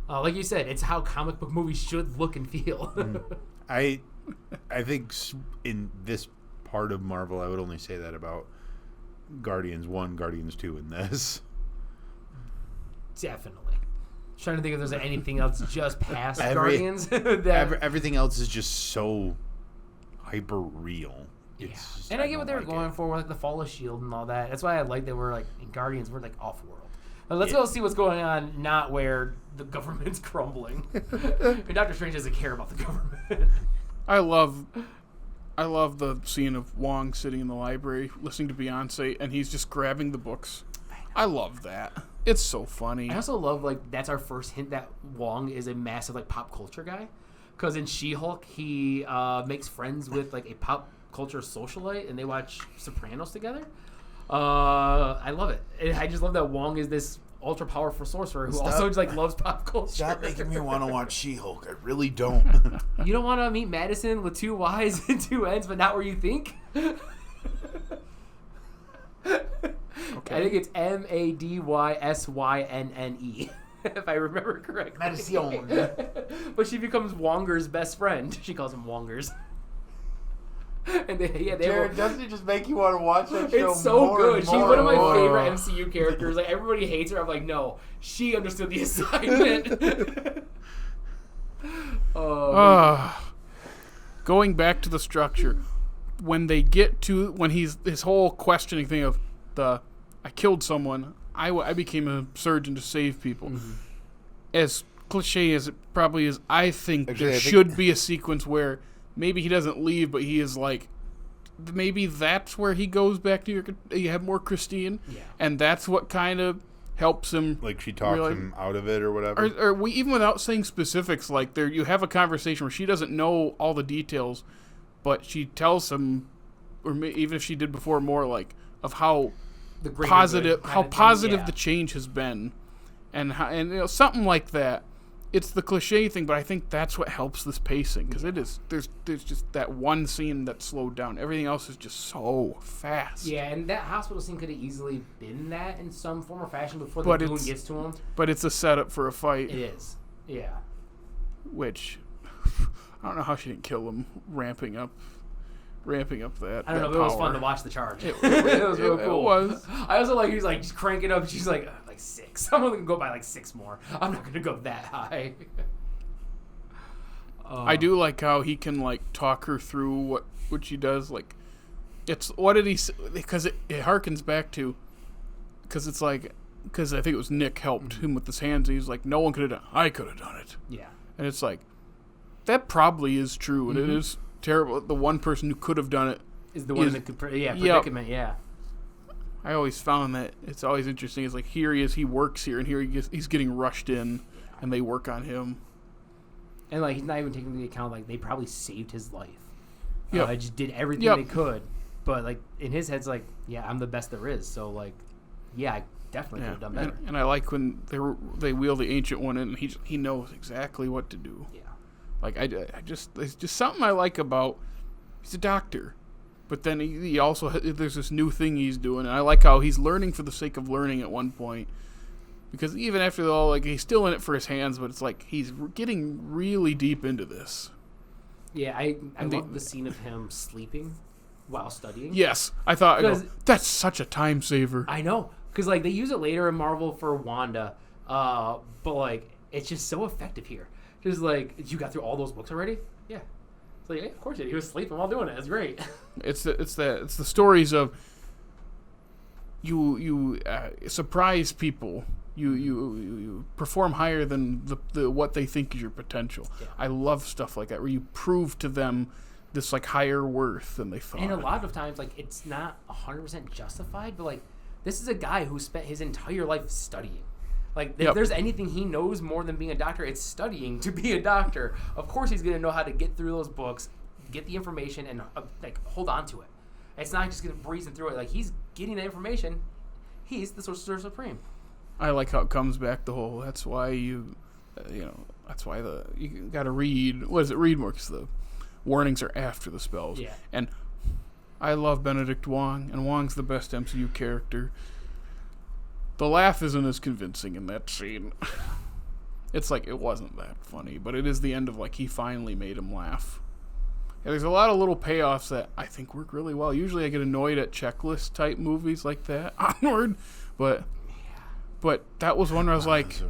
Yeah. Like you said, it's how comic book movies should look and feel. I think in this part of Marvel, I would only say that about Guardians 1, Guardians 2, and this. Definitely. Trying to think if there's anything else just past Every- Guardians. that, Everything else is just so hyper real. yeah. Just- And I get what don't they were like going it. for, like the Fall of S.H.I.E.L.D. and all that. That's why I like that we're like, in Guardians, we're like off-world. But let's go see what's going on, not where the government's crumbling. And Doctor Strange doesn't care about the government. I love the scene of Wong sitting in the library listening to Beyonce, and he's just grabbing the books. I love that. It's so funny. I also love, like, that's our first hint that Wong is a massive, like, pop culture guy. Because in She-Hulk, he makes friends with, like, a pop culture socialite, and they watch Sopranos together. I love it. I just love that Wong is this ultra powerful sorcerer who also just, like, loves pop culture. Stop making me want to watch She-Hulk. I really don't. You don't want to meet Madison with 2 Y's and 2 N's, but not where you think? Okay. I think it's Madysynne, if I remember correctly. Madison. But she becomes Wonger's best friend. She calls him Wongers. And Jared, doesn't it just make you want to watch that show? It's so more good. and She's more one of my and more? favorite MCU characters. Like, everybody hates her. I'm like, no, she understood the assignment. Going back to the structure, when they get to his whole questioning thing of I killed someone, I became a surgeon to save people. Mm-hmm. As cliche as it probably is, I think Actually, there should be a sequence where maybe he doesn't leave, but he is like, maybe that's where he goes back to New York. You have more Christine, and that's what kind of helps him. Like she talks him out of it or whatever. Or we, even without saying specifics, like there you have a conversation where she doesn't know all the details, but she tells him, or even if she did before, more like of how positive the change has been, and how, and you know, something like that. It's the cliche thing, but I think that's what helps this pacing, because it is there's just that one scene that's slowed down. Everything else is just so fast. Yeah, and that hospital scene could have easily been that in some form or fashion before the goon gets to him. But it's a setup for a fight. It is, yeah. Which I don't know how she didn't kill him ramping up that. I don't know, but it was fun to watch the charge. It was real cool. It was. I also like, he's like just cranking up. She's like 6. I'm only gonna go by like 6 more. I'm not gonna go that high. I do like how he can like talk her through what she does. Like, it's what did he say? Because it harkens back to, because it's like, because I think it was Nick helped him with his hands. And he's like, no one could have done. I could have done it. Yeah. And it's like, that probably is true, and it is terrible. The one person who could have done it is the one in the predicament. Yeah. I always found that it's always interesting. It's like, here he is, he works here, and here he's getting rushed in, and they work on him. And like, he's not even taking into account like they probably saved his life. Yeah, just did everything they could, but like in his head's like, yeah, I'm the best there is. So like, yeah, I definitely could have done better. And I like when they wheel the Ancient One in, and he knows exactly what to do. Yeah. Like I just there's just something I like about, he's a doctor, but then he also there's this new thing he's doing, and I like how he's learning for the sake of learning at one point, because even after all, like, he's still in it for his hands, but it's like he's getting really deep into this. Yeah, I love the scene of him sleeping while studying. Yes, I thought that's such a time saver. I know, because like they use it later in Marvel for Wanda, but like it's just so effective here. Just like, you got through all those books already? Yeah. It's like, yeah, of course he was sleeping while doing it. It's great. It's the stories of you surprise people. You perform higher than the what they think is your potential. Yeah. I love stuff like that, where you prove to them this like higher worth than they thought. And a lot of times, like, it's not 100% justified, but like, this is a guy who spent his entire life studying. Like, if there's anything he knows more than being a doctor, it's studying to be a doctor. Of course he's going to know how to get through those books, get the information, and like hold on to it. It's not just going to breeze through it. Like, he's getting the information. He's the Sorcerer Supreme. I like how it comes back the whole, that's why you got to read, what is it, read more, because the warnings are after the spells. Yeah. And I love Benedict Wong, and Wong's the best MCU character. The laugh isn't as convincing in that scene. It's like, it wasn't that funny, but it is the end of, like, he finally made him laugh. And there's a lot of little payoffs that I think work really well. Usually I get annoyed at checklist type movies like that. Onward. But that was one where I was like,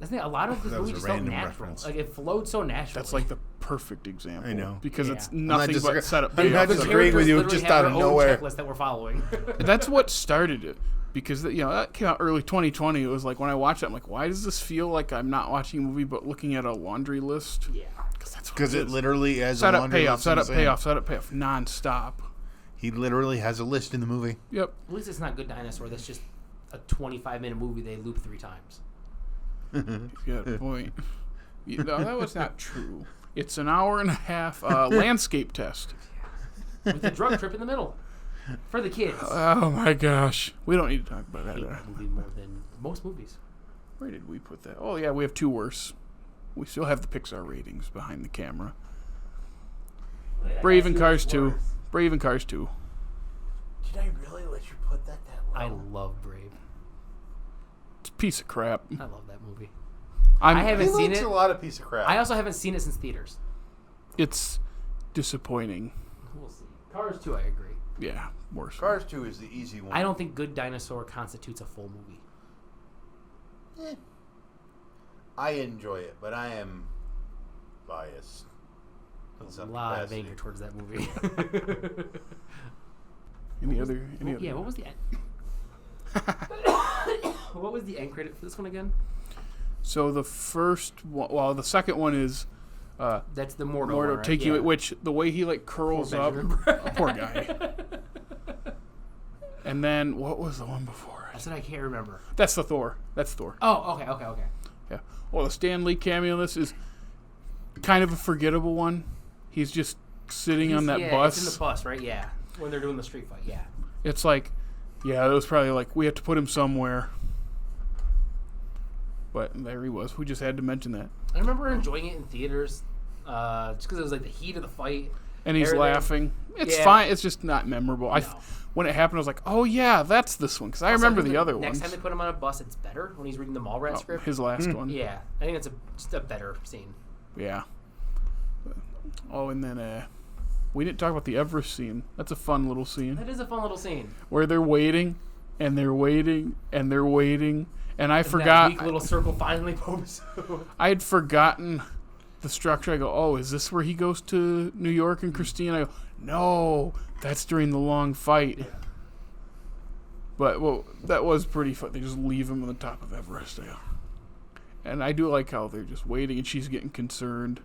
a lot of the movie just felt natural. Reference. Like, it flowed so naturally. That's like the perfect example. I know. Because it's nothing but setup. I'm not disagreeing with you, just out of nowhere. Checklist that we're following. That's what started it. Because that came out early 2020. It was like, when I watched it, I'm like, why does this feel like I'm not watching a movie but looking at a laundry list? Yeah. Because it literally has a laundry list. Set up, payoff, nonstop. He literally has a list in the movie. Yep. At least it's not Good Dinosaur. That's just a 25-minute movie they loop 3 times. You got a point. That was not true. It's an hour and a half landscape test. With a drug trip in the middle. For the kids. Oh my gosh. We don't need to talk about I hate that. that movie more than most movies. Where did we put that? Oh yeah, we have 2 worse. We still have the Pixar ratings behind the camera. Brave and Cars 2. Brave and Cars 2. Did I really let you put that low? I love Brave. It's a piece of crap. I love that movie. I haven't seen it. a lot of piece of crap. I also haven't seen it since theaters. It's disappointing. We'll see. Cars 2, I agree. Yeah, worse. Cars 2 is the easy one. I don't think Good Dinosaur constitutes a full movie. I enjoy it, but I am biased. There's a lot of anger towards that movie. Any other? Yeah, what was the end? What was the end credit for this one again? So the first one, well, the second one is That's the Mordo Mordo one, right? take Yeah. you, which the way he like curls Poor up, Benjamin. poor guy. And then what was the one before I it? said I can't remember. That's the Thor. That's Thor. Oh, okay. Yeah. Well, the Stan Lee cameo in this is kind of a forgettable one. He's just sitting on that bus. It's in the bus, right? Yeah. When they're doing the street fight, yeah. It's like, yeah, it was probably like we have to put him somewhere. But there he was. We just had to mention that. I remember enjoying it in theaters, just because it was like the heat of the fight. And he's Everything. laughing. It's Yeah. fine. It's just not memorable. No. When it happened, I was like, oh, yeah, that's this one. Because I remember the other Next ones. time they put him on a bus, it's better when he's reading the Mallrats script. His last one. Yeah, I think it's just a better scene. Yeah. Oh, and then we didn't talk about the Everest scene. That's a fun little scene. That is a fun little scene. Where they're waiting, and they're waiting, and they're waiting. And I And forgot. that weak little circle finally pops. I had forgotten the structure. I go, oh, is this where he goes to New York and Christine? I go, no, that's during the long fight. Yeah. But well, that was pretty fun. They just leave him on the top of Everest. And I do like how they're just waiting and she's getting concerned.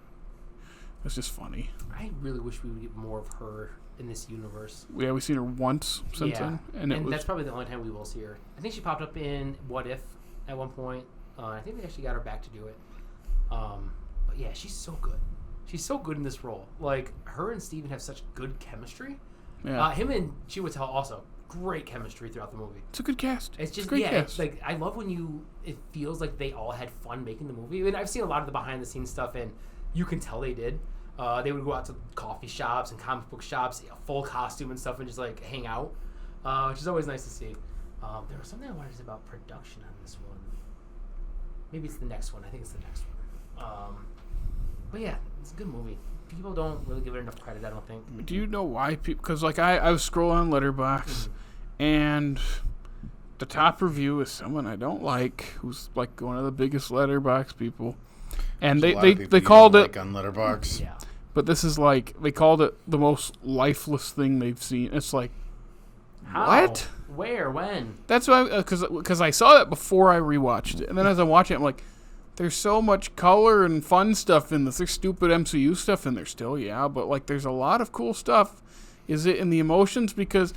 It's just funny. I really wish we would get more of her in this universe. Yeah, we've seen her once since then. And that's probably the only time we will see her. I think she popped up in What If at one point. I think they actually got her back to do it. But yeah, she's so good. She's so good in this role. Like, her and Steven have such good chemistry. yeah. Him and Chiwetel also. Great chemistry throughout the movie. It's a good cast. It's just, a great yeah, cast. it's like, I love when it feels like they all had fun making the movie. I mean, I've seen a lot of the behind the scenes stuff, and you can tell they did. They would go out to coffee shops and comic book shops, full costume and stuff, and just like hang out, which is always nice to see. There was something I wanted to say about production on this one. Maybe it's the next one. I think it's the next one. But yeah, it's a good movie. People don't really give it enough credit, I don't think. Do you know why people? Because like I was scrolling on Letterboxd, and the top review is someone I don't like, who's like one of the biggest Letterboxd people, and they called it like on Letterboxd. Yeah. But this is like they called it the most lifeless thing they've seen. It's like, How? what? Where? When? That's why because I saw that before I rewatched it, and then as I'm watching it, I'm like, there's so much color and fun stuff in this. There's stupid MCU stuff in there still, yeah, but like there's a lot of cool stuff. Is it in the emotions? Because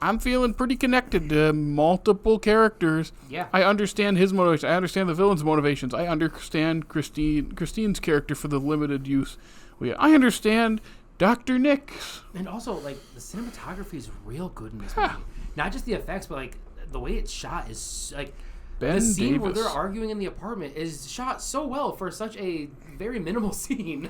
I'm feeling pretty connected to multiple characters. Yeah. I understand his motivation. I understand the villain's motivations. I understand Christine's character for the limited use. I understand Dr. Nick's. And also, like, the cinematography is real good in this movie. Not just the effects, but like the way it's shot is like Ben the scene Davis. where they're arguing in the apartment is shot so well for such a very minimal scene.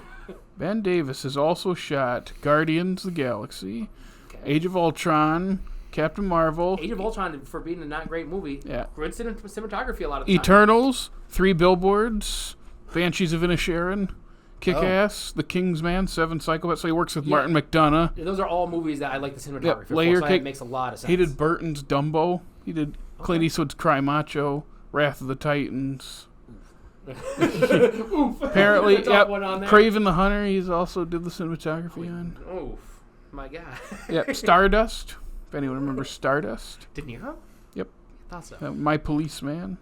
Ben Davis has also shot Guardians of the Galaxy, Okay. Age of Ultron, Captain Marvel, Age of Ultron, for being a not great movie, Yeah. good cinematography a lot of the time. Eternals, 3 Billboards, Banshees of Inisherin, Kick-Ass, The King's Man, 7 Psychopaths. So he works with Martin McDonagh. Those are all movies that I like the cinematography for. Layer So Cake. that makes a lot of sense. He did Burton's Dumbo. He did Clint Eastwood's Cry Macho, Wrath of the Titans. Oof. Apparently, Top one on there. Craven the Hunter. He's also did the cinematography on. Oof. My God. Yep, Stardust. If anyone remembers Stardust. De Niro? Yep. Thought so. My Policeman.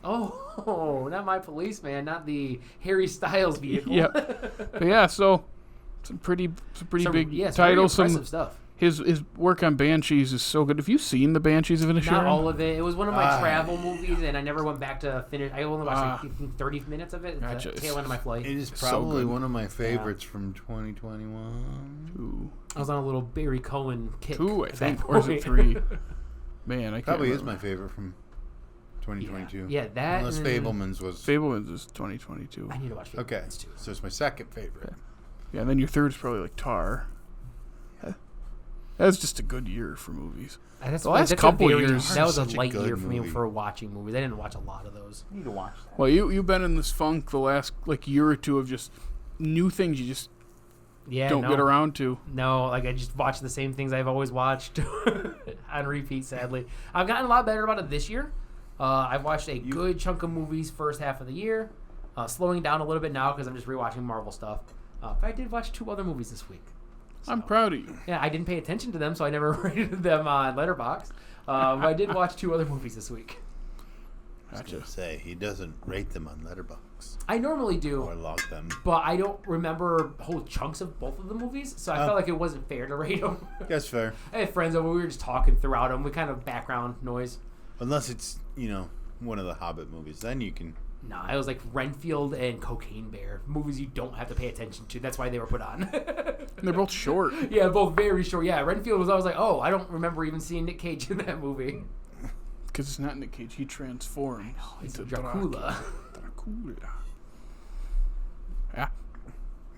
Oh, not My Policeman, not the Harry Styles vehicle. Yep. But yeah, so some pretty big Yes, titles. very Some impressive stuff. his work on Banshees is so good. Have you seen the Banshees of Inisherin? Not all of it. It was one of my travel movies, and I never went back to finish. I only watched 30 minutes of it. Gotcha. The tail end of my flight. It is probably one of my favorites from 2021. I was on a little Barry Cohen kick. 2, I think, or is it 3? Man, I can't Probably remember. is my favorite from 2022. Yeah, that. Unless Fableman's was. Fableman's is 2022. I need to watch Fableman's Okay, too. so it's my second favorite. Yeah, and then your third is probably like Tar. That was just a good year for movies. That's The last that's couple a very, years, that was a such a light good year for me movie. for watching movies. I didn't watch a lot of those. I need to watch that. Well, you've been in this funk the last like year or two of just new things you just don't get around to. No, like I just watch the same things I've always watched on repeat. Sadly, I've gotten a lot better about it this year. I've watched a good chunk of movies first half of the year. Slowing down a little bit now because I'm just rewatching Marvel stuff. But I did watch 2 other movies this week. So, I'm proud of you. Yeah, I didn't pay attention to them, so I never rated them on Letterboxd. But I did watch 2 other movies this week. I was going to say, he doesn't rate them on Letterboxd I normally do. or log them. But I don't remember whole chunks of both of the movies, so I felt like it wasn't fair to rate them. That's fair. I had friends over, we were just talking throughout them. We kind of background noise. Unless it's, one of the Hobbit movies. Then you can... Nah, it was like Renfield and Cocaine Bear. Movies you don't have to pay attention to. That's why they were put on. And they're both short. Yeah, both very short. Yeah, Renfield was always like, oh, I don't remember even seeing Nick Cage in that movie. Because it's not Nick Cage. He transforms It's into Dracula. Dracula. Yeah.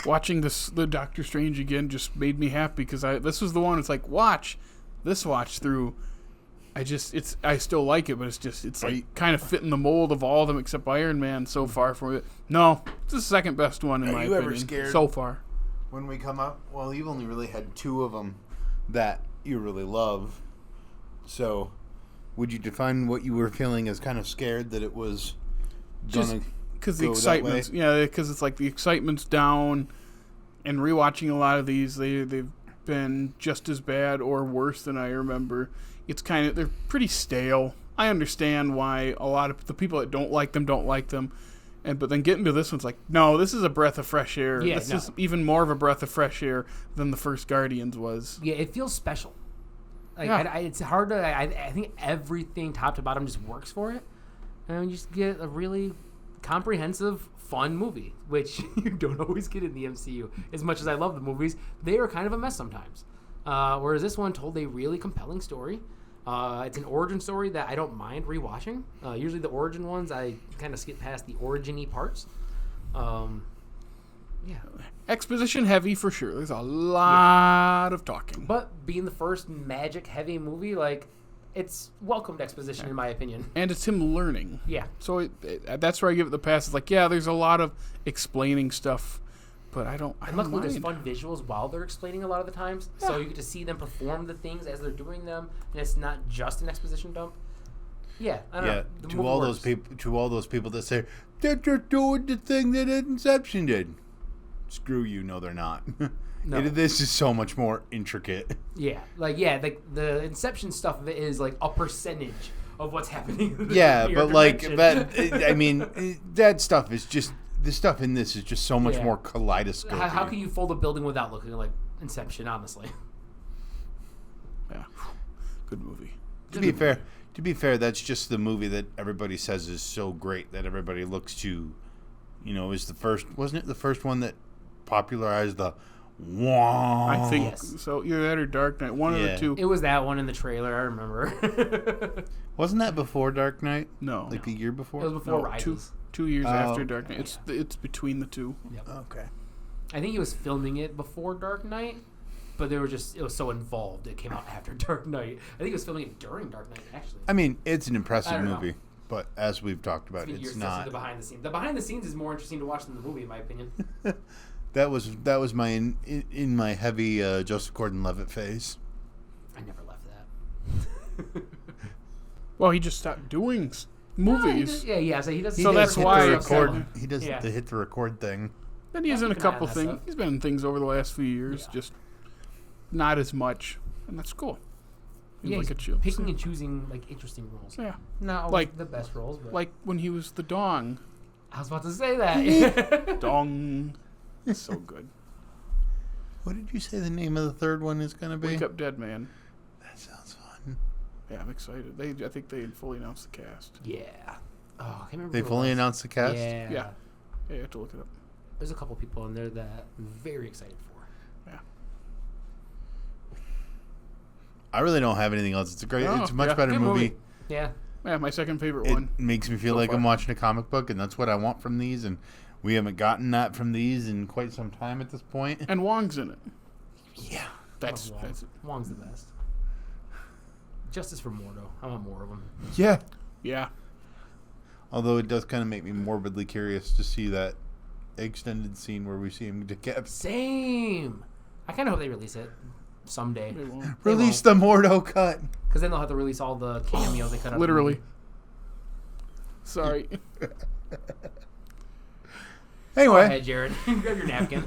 Watching the Doctor Strange again just made me happy because this was the one. It's like watch through. I still like it, but it's like kind of fitting the mold of all of them except Iron Man so far from it. No, it's the second best one in my opinion. ever scared? So far? When we come up, well, you've only really had 2 of them that you really love. So, would you define what you were feeling as kind of scared that it was gonna because the go excitement's that way? yeah, because it's like the excitement's down, and rewatching a lot of these, they've been just as bad or worse than I remember. It's they're pretty stale. I understand why a lot of the people that don't like them, but then getting to this one's like, no, this is a breath of fresh air. Yeah, this is even more of a breath of fresh air than the first Guardians was. Yeah, it feels special. Like Yeah. it's hard to. I think everything top to bottom just works for it, and you just get a really comprehensive, fun movie, which you don't always get in the MCU. As much as I love the movies, they are kind of a mess sometimes. Whereas this one told a really compelling story. It's an origin story that I don't mind rewatching. Usually the origin ones, I kind of skip past the origin-y parts. Yeah. Exposition heavy for sure. There's a lot of talking. But being the first magic-heavy movie, like, it's welcomed exposition in my opinion. And it's him learning. Yeah. So that's where I give it the pass. It's like, yeah, there's a lot of explaining stuff, but I don't And luckily, there's mind. fun visuals while they're explaining a lot of the times, so you get to see them perform the things as they're doing them, and it's not just an exposition dump. Yeah, I don't know. The to movie all works. those people that say they're just doing the thing that Inception did. Screw you, no, they're not. No. This is so much more intricate. Yeah, like the Inception stuff of it is like a percentage of what's happening. In the Yeah, here but like dimension. that. I mean, that stuff is just the stuff in this is just so much Yeah. more kaleidoscopic. How can you fold a building without looking like Inception? Honestly, Yeah. Good movie. To be fair, that's just the movie that everybody says is so great that everybody looks to. Is the first? Wasn't it the first one that popularized the? Wow. I think Yes. so. Either that or Dark Knight. One of the Yeah. two. it was that one in the trailer. I remember. Wasn't that before Dark Knight? No. Like the year before. It was before No, Rises. 2 years after okay. Dark Knight. It's between the two. Yep. Okay. I think he was filming it before Dark Knight, but it was so involved it came out after Dark Knight. I think he was filming it during Dark Knight actually. I mean, it's an I impressive don't know. movie, but as we've talked about, Years it's to see not. the behind the scenes. The behind the scenes is more interesting to watch than the movie, in my opinion. That was my in my heavy Joseph Gordon-Levitt phase. I never left that. Well, he just stopped doing movies. Yeah. So he does. So that's hit why the it's record. seven. He does Yeah. the hit the record thing. Then he's in a keep an eye on couple that things. stuff. He's been in things over the last few years, Yeah. just not as much, and that's cool. Yeah, Like he's a chill. picking and choosing like interesting roles. Yeah, Not always Like- the best roles, but like when he was the Dong. I was about to say that. Dong. It's so good. What did you say the name of the third one is going to be? Wake Up Dead Man. That sounds fun. Yeah, I'm excited. I think they fully announced the cast. Yeah. Oh, I can't remember. They who it fully was. announced the cast? Yeah. Yeah. Yeah, you have to look it up. There's a couple people in there that I'm very excited for. Yeah. I really don't have anything else. It's a great, Oh, it's a much yeah. better Good movie. Yeah. Yeah, my second favorite It one. makes me feel So like far. I'm watching a comic book, and that's what I want from these. And we haven't gotten that from these in quite some time at this point. And Wong's in it. Yeah. That's Wong. it. Wong's the best. Justice for Mordo. I want more of them. Yeah. Yeah. Although it does kind of make me morbidly curious to see that extended scene where we see him decap. Same. I kind of hope they release it someday. They won't. Release the Mordo cut. Because then they'll have to release all the cameos they cut out. of the Literally. movie. Sorry. Go Anyway, ahead, Jared. Grab your napkin.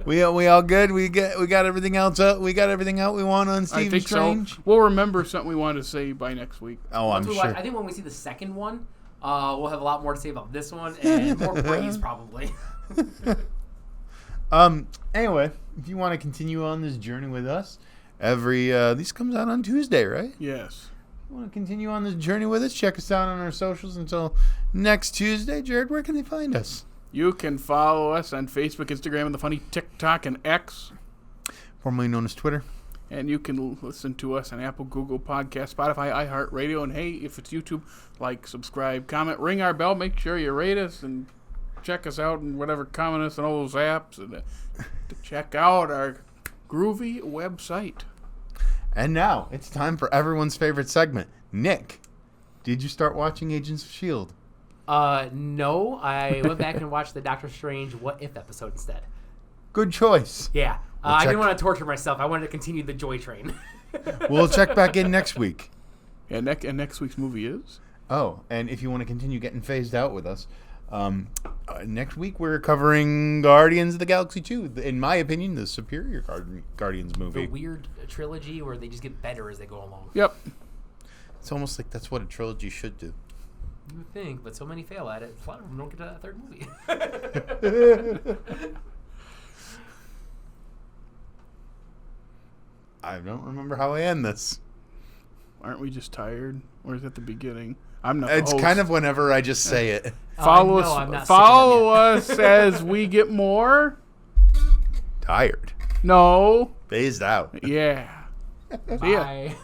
we all good. We got everything else up. We got everything out we want on I Stephen think Strange. so. We'll remember something we wanted to say by next week. Oh, I'm Once we sure. I think when we see the second one, we'll have a lot more to say about this one and more praise probably. Anyway, if you want to continue on this journey with us, this comes out on Tuesday, right? Yes. You want to continue on this journey with us? Check us out on our socials until next Tuesday. Jared, where can they find us? You can follow us on Facebook, Instagram, and the funny TikTok and X. Formerly known as Twitter. And you can listen to us on Apple, Google Podcast, Spotify, iHeartRadio. And hey, if it's YouTube, like, subscribe, comment, ring our bell. Make sure you rate us and check us out and whatever, comment us on all those apps. And to check out our groovy website. And now, it's time for everyone's favorite segment. Nick, did you start watching Agents of S.H.I.E.L.D.? No, I went back and watched the Doctor Strange What If episode instead. Good choice. Yeah. We'll I check- didn't want to torture myself. I wanted to continue the joy train. We'll check back in next week. And next week's movie is? Oh, and if you want to continue getting phased out with us, next week we're covering Guardians of the Galaxy 2. In my opinion, the superior Guardians The movie. weird trilogy where they just get better as they go along. Yep. It's almost like that's what a trilogy should do. You would think, but so many fail at it. A lot of them don't get to that third movie. I don't remember how I end this. Aren't we just tired? Or is it the beginning? I'm not the It's host. kind of whenever I just say it. Follow no, I'm not us. sick of them Follow yet. us as we get more. Tired. No. Phased out. Yeah. See ya. Bye.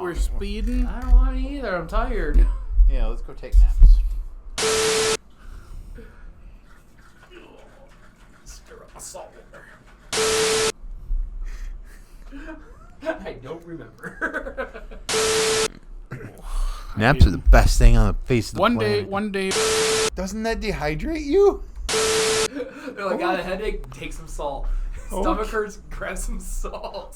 We're speeding. I don't want to either. I'm tired. Yeah, let's go take naps. Stir up my salt water. I don't remember. Naps are the best thing on the face of the planet. One day. Doesn't that dehydrate you? They're like, got a headache? Take some salt. Stomach hurts? Grab some salt.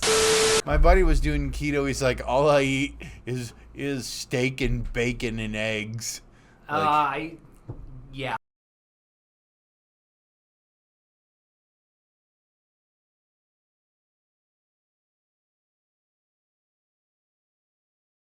My buddy was doing keto. He's like, all I eat is steak and bacon and eggs. I